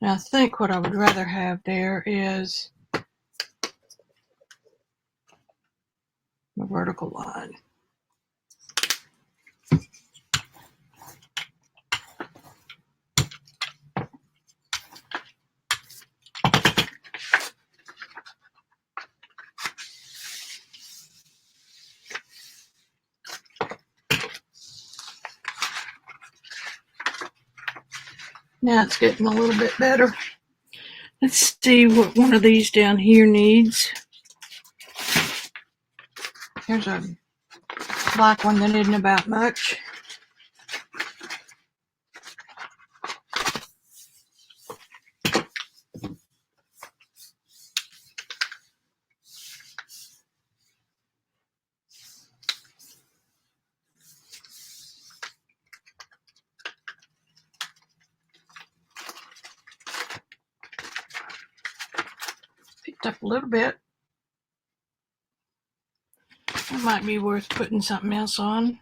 And I think what I would rather have there is a vertical line. Now it's getting a little bit better. Let's see what one of these down here needs. Here's a black one that isn't about much. Picked up a little bit. That might be worth putting something else on.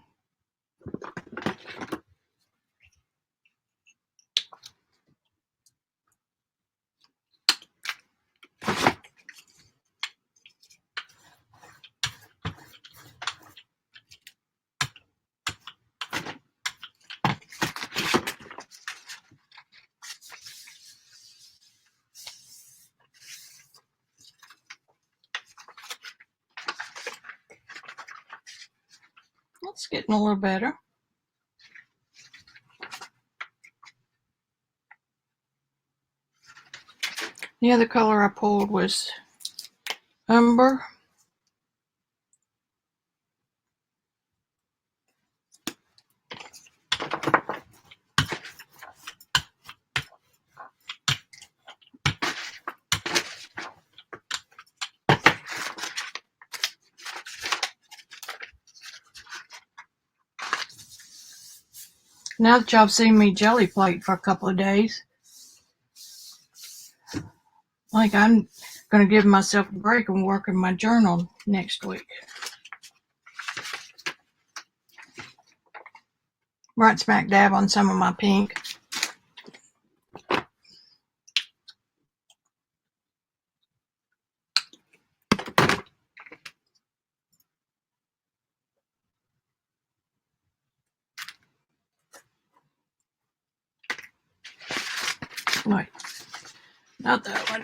That's getting a little better. The other color I pulled was umber. Now that y'all seen me jelly plate for a couple of days, like I'm going to give myself a break and work in my journal next week. Right smack dab on some of my pink. Wait, not that one.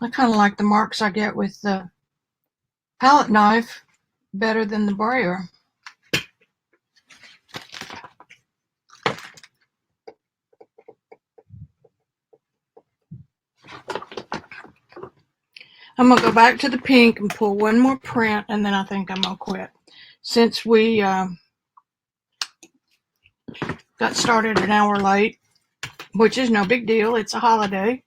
I kind of like the marks I get with the palette knife better than the brayer. I'm going to go back to the pink and pull one more print, and then I think I'm going to quit. Since we got started an hour late, which is no big deal. It's a holiday.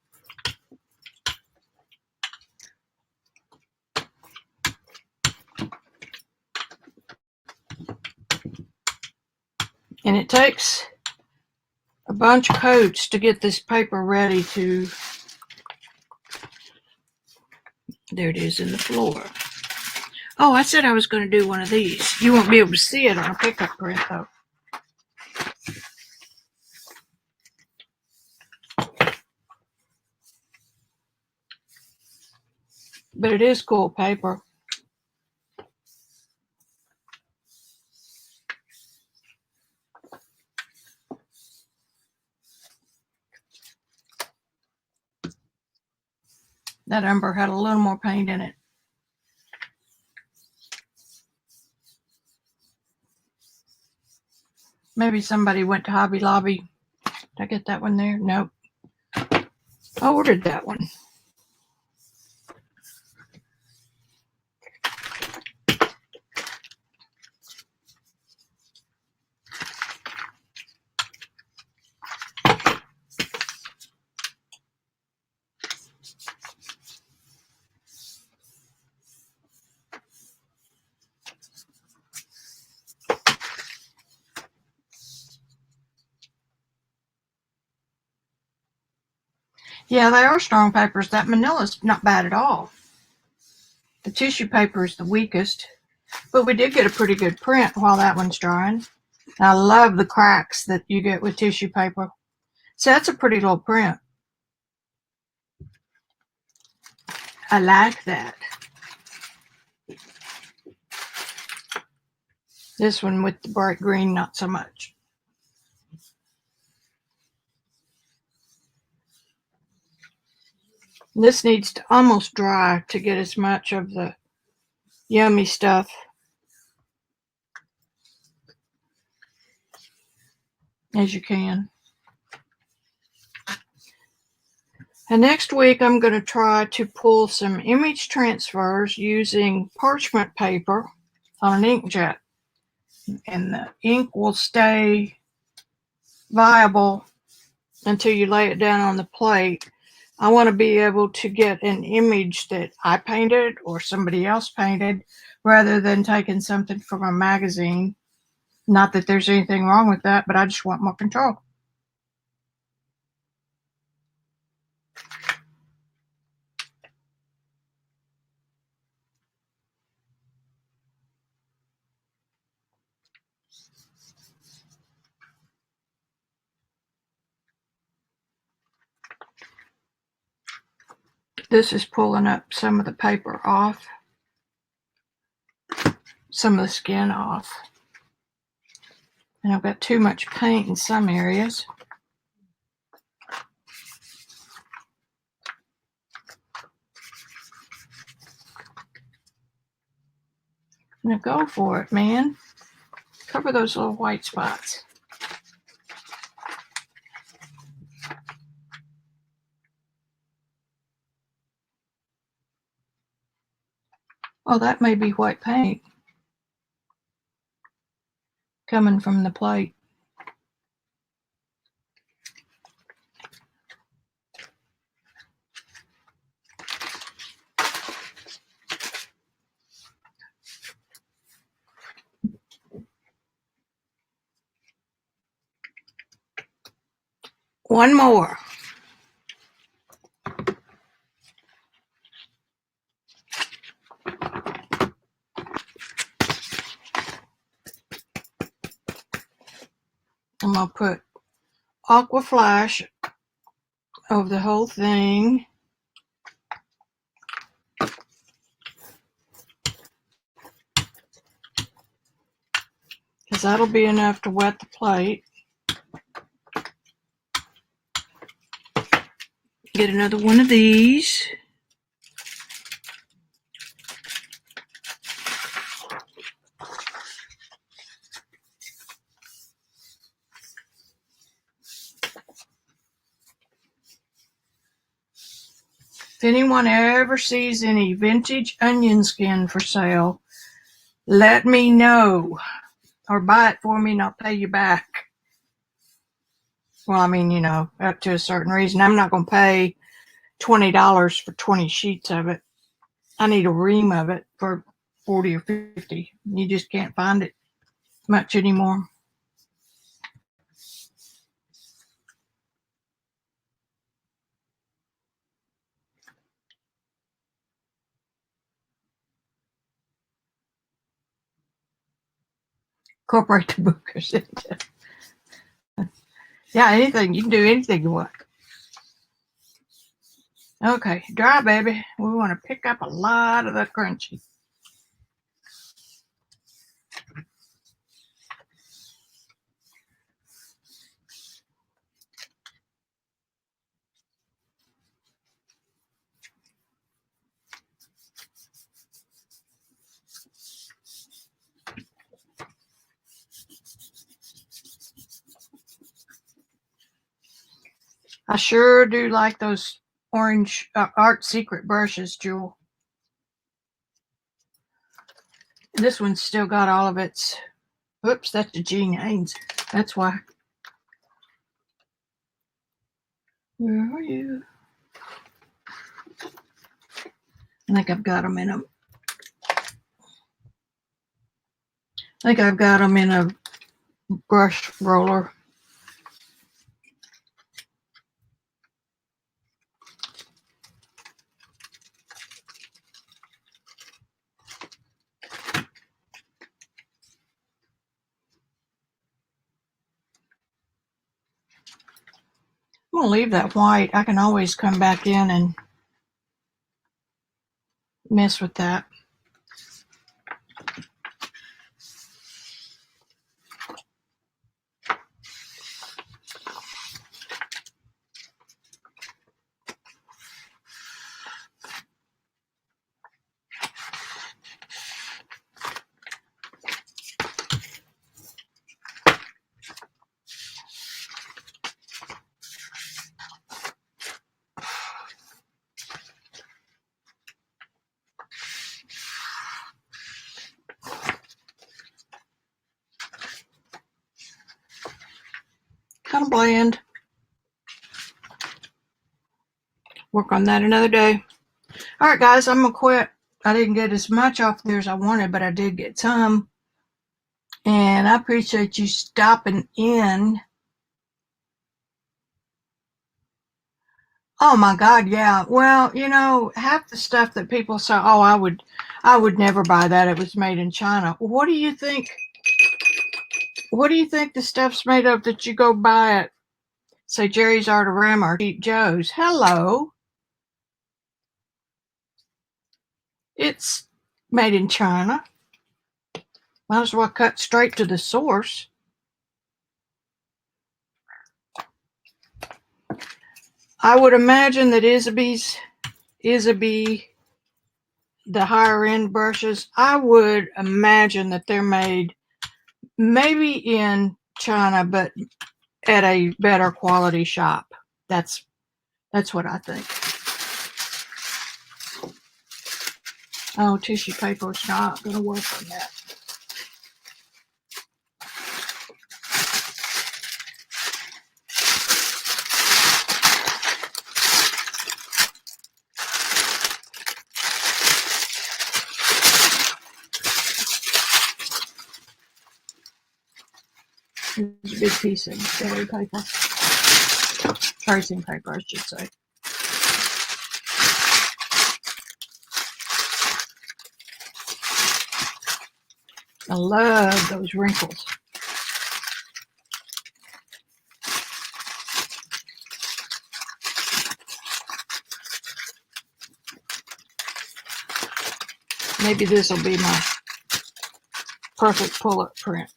And it takes a bunch of coats to get this paper ready to, there it is in the floor. Oh, I said I was going to do one of these. You won't be able to see it on a pickup print though. But it is cool paper. That umber had a little more paint in it. Maybe somebody went to Hobby Lobby. Did I get that one there? Nope. I ordered that one. Yeah, they are strong papers. That manila's not bad at all. The tissue paper is the weakest, but we did get a pretty good print while that one's drying. And I love the cracks that you get with tissue paper. So that's a pretty little print. I like that. This one with the bright green, not so much. This needs to almost dry to get as much of the yummy stuff as you can. And next week I'm going to try to pull some image transfers using parchment paper on an inkjet. And the ink will stay viable until you lay it down on the plate. I want to be able to get an image that I painted or somebody else painted rather than taking something from a magazine. Not that there's anything wrong with that, but I just want more control. This is pulling up some of the paper off, some of the skin off. And I've got too much paint in some areas. Now go for it, man. Cover those little white spots. Oh, that may be white paint coming from the plate. One more. I'm going to put Aqua Flash over the whole thing. Because that'll be enough to wet the plate. Get another one of these. If anyone ever sees any vintage onion skin for sale, let me know. Or buy it for me and I'll pay you back. Well, I mean, you know, up to a certain reason. I'm not going to pay $20 for 20 sheets of it. I need a ream of it for 40 or 50. You just can't find it much anymore. Incorporate the bookers into. Yeah, anything. You can do anything you want. Okay, dry, baby. We want to pick up a lot of the crunchy. I sure do like those orange Art Secret brushes, Jewel. This one's still got all of its. Oops, that's the Jean Haynes. That's why. Where are you? I think I've got them in a. I think I've got them in a brush roller. I'm going to leave that white. I can always come back in and mess with that. Kind of bland. Work on that another day. All right, guys, I'm going to quit. I didn't get as much off there as I wanted, but I did get some. And I appreciate you stopping in. Oh my God, yeah. Well, you know, half the stuff that people say, oh, I would never buy that. It was made in China. What do you think? What do you think the stuff's made of that you go buy at, say, Jerry's Artorama or Cheap Joe's? Hello. It's made in China. Might as well cut straight to the source. I would imagine that Isabie, the higher end brushes, I would imagine that they're made maybe in China, but at a better quality shop. That's what I think. Oh, tissue paper is not going to work on that. There's a big piece of jelly paper. tracing paper, I should say. I love those wrinkles. Maybe this will be my perfect pull-up print.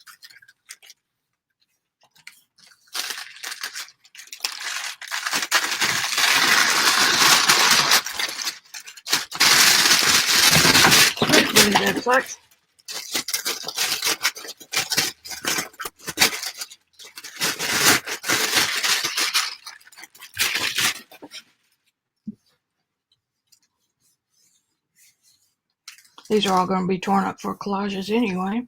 That sucks. These are all going to be torn up for collages anyway.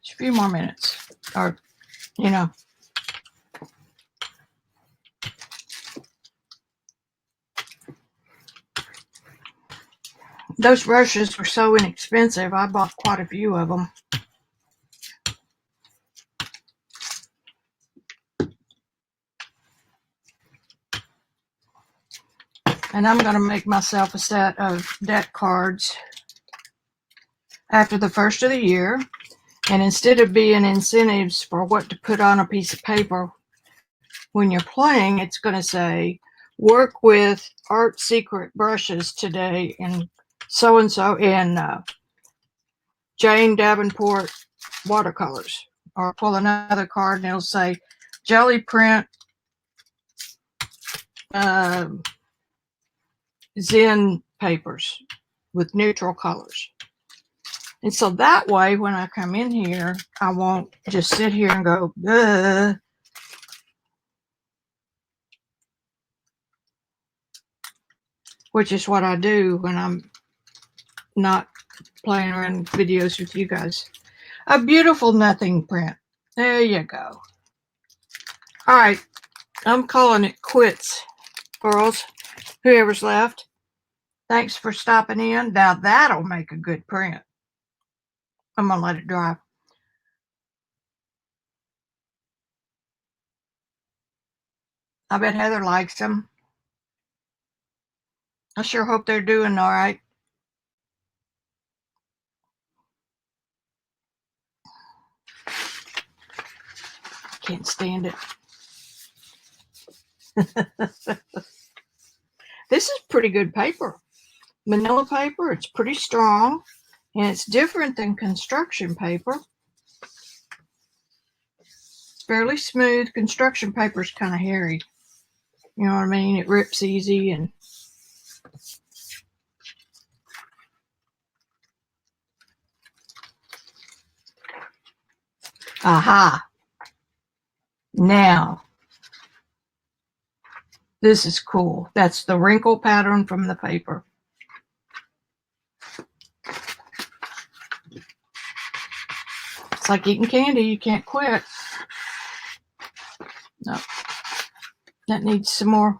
Just a few more minutes, or, you know. Those brushes were so inexpensive, I bought quite a few of them. And I'm going to make myself a set of deck cards after the first of the year. And instead of being incentives for what to put on a piece of paper when you're playing, it's going to say, work with Art Secret brushes today in so-and-so in Jane Davenport watercolors. Or pull another card and it'll say jelly print Zen papers with neutral colors. And so that way, when I come in here, I won't just sit here and go, ugh. Which is what I do when I'm not playing around videos with you guys. A beautiful nothing print. There you go. All right. I'm calling it quits, girls. Whoever's left. Thanks for stopping in. Now that'll make a good print. I'm going to let it dry. I bet Heather likes them. I sure hope they're doing all right. Can't stand it. This is pretty good paper. Manila paper. It's pretty strong. And it's different than construction paper. It's fairly smooth. Construction paper is kind of hairy. You know what I mean? It rips easy and aha. Now, this is cool. That's the wrinkle pattern from the paper. It's like eating candy. You can't quit. No. That needs some more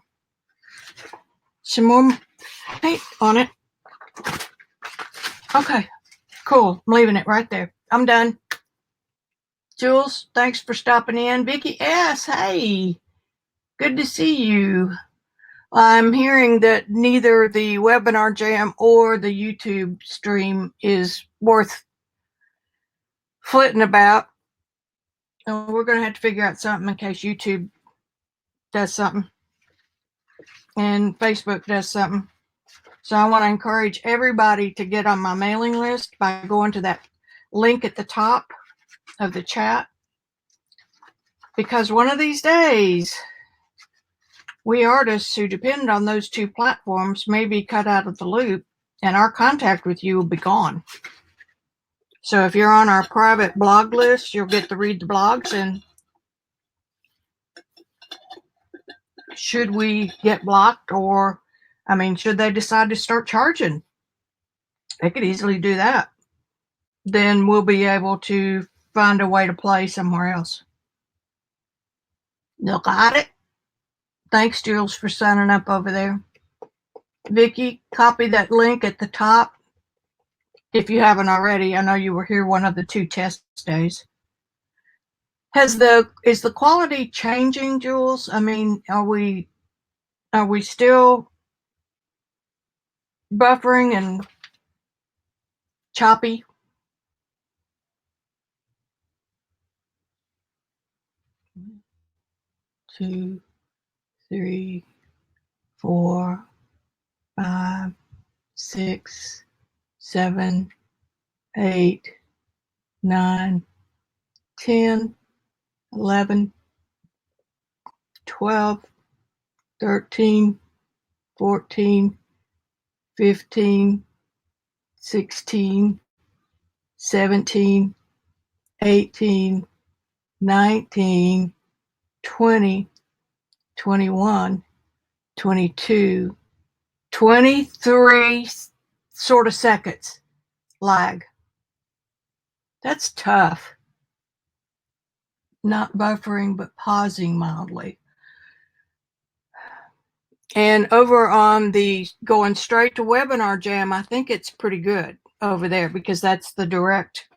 paint on it. Okay, cool. I'm leaving it right there. I'm done. Jules, thanks for stopping in. Vicki S., hey, good to see you. I'm hearing that neither the webinar jam or the YouTube stream is worth flitting about. And we're going to have to figure out something in case YouTube does something and Facebook does something. So I want to encourage everybody to get on my mailing list by going to that link at the top of the chat. Because one of these days, we artists who depend on those two platforms may be cut out of the loop and our contact with you will be gone. So if you're on our private blog list, you'll get to read the blogs, and should we get blocked or, should they decide to start charging, they could easily do that. Then we'll be able to find a way to play somewhere else. You got it? Thanks, Jules, for signing up over there. Vicki, copy that link at the top if you haven't already. I know you were here one of the 2 test days. Is the quality changing, Jules? I mean, are we still buffering and choppy? Two, 3, 4, 5, 6, 7, 8, 9, 10, 11, 12, 13, 14, 15, 16, 17, 18, 19, 20, 21, 22, 23 sort of seconds lag. That's tough. Not buffering, but pausing mildly. And over on the going straight to webinar jam, I think it's pretty good over there because that's the direct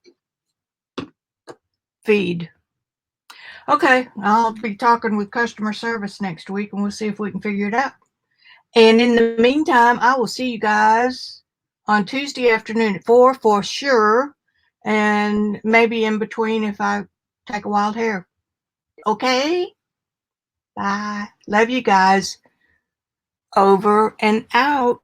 feed. Okay, I'll be talking with customer service next week and we'll see if we can figure it out. And in the meantime, I will see you guys on Tuesday afternoon at 4 for sure. And maybe in between if I take a wild hair. Okay? Bye. Love you guys. Over and out.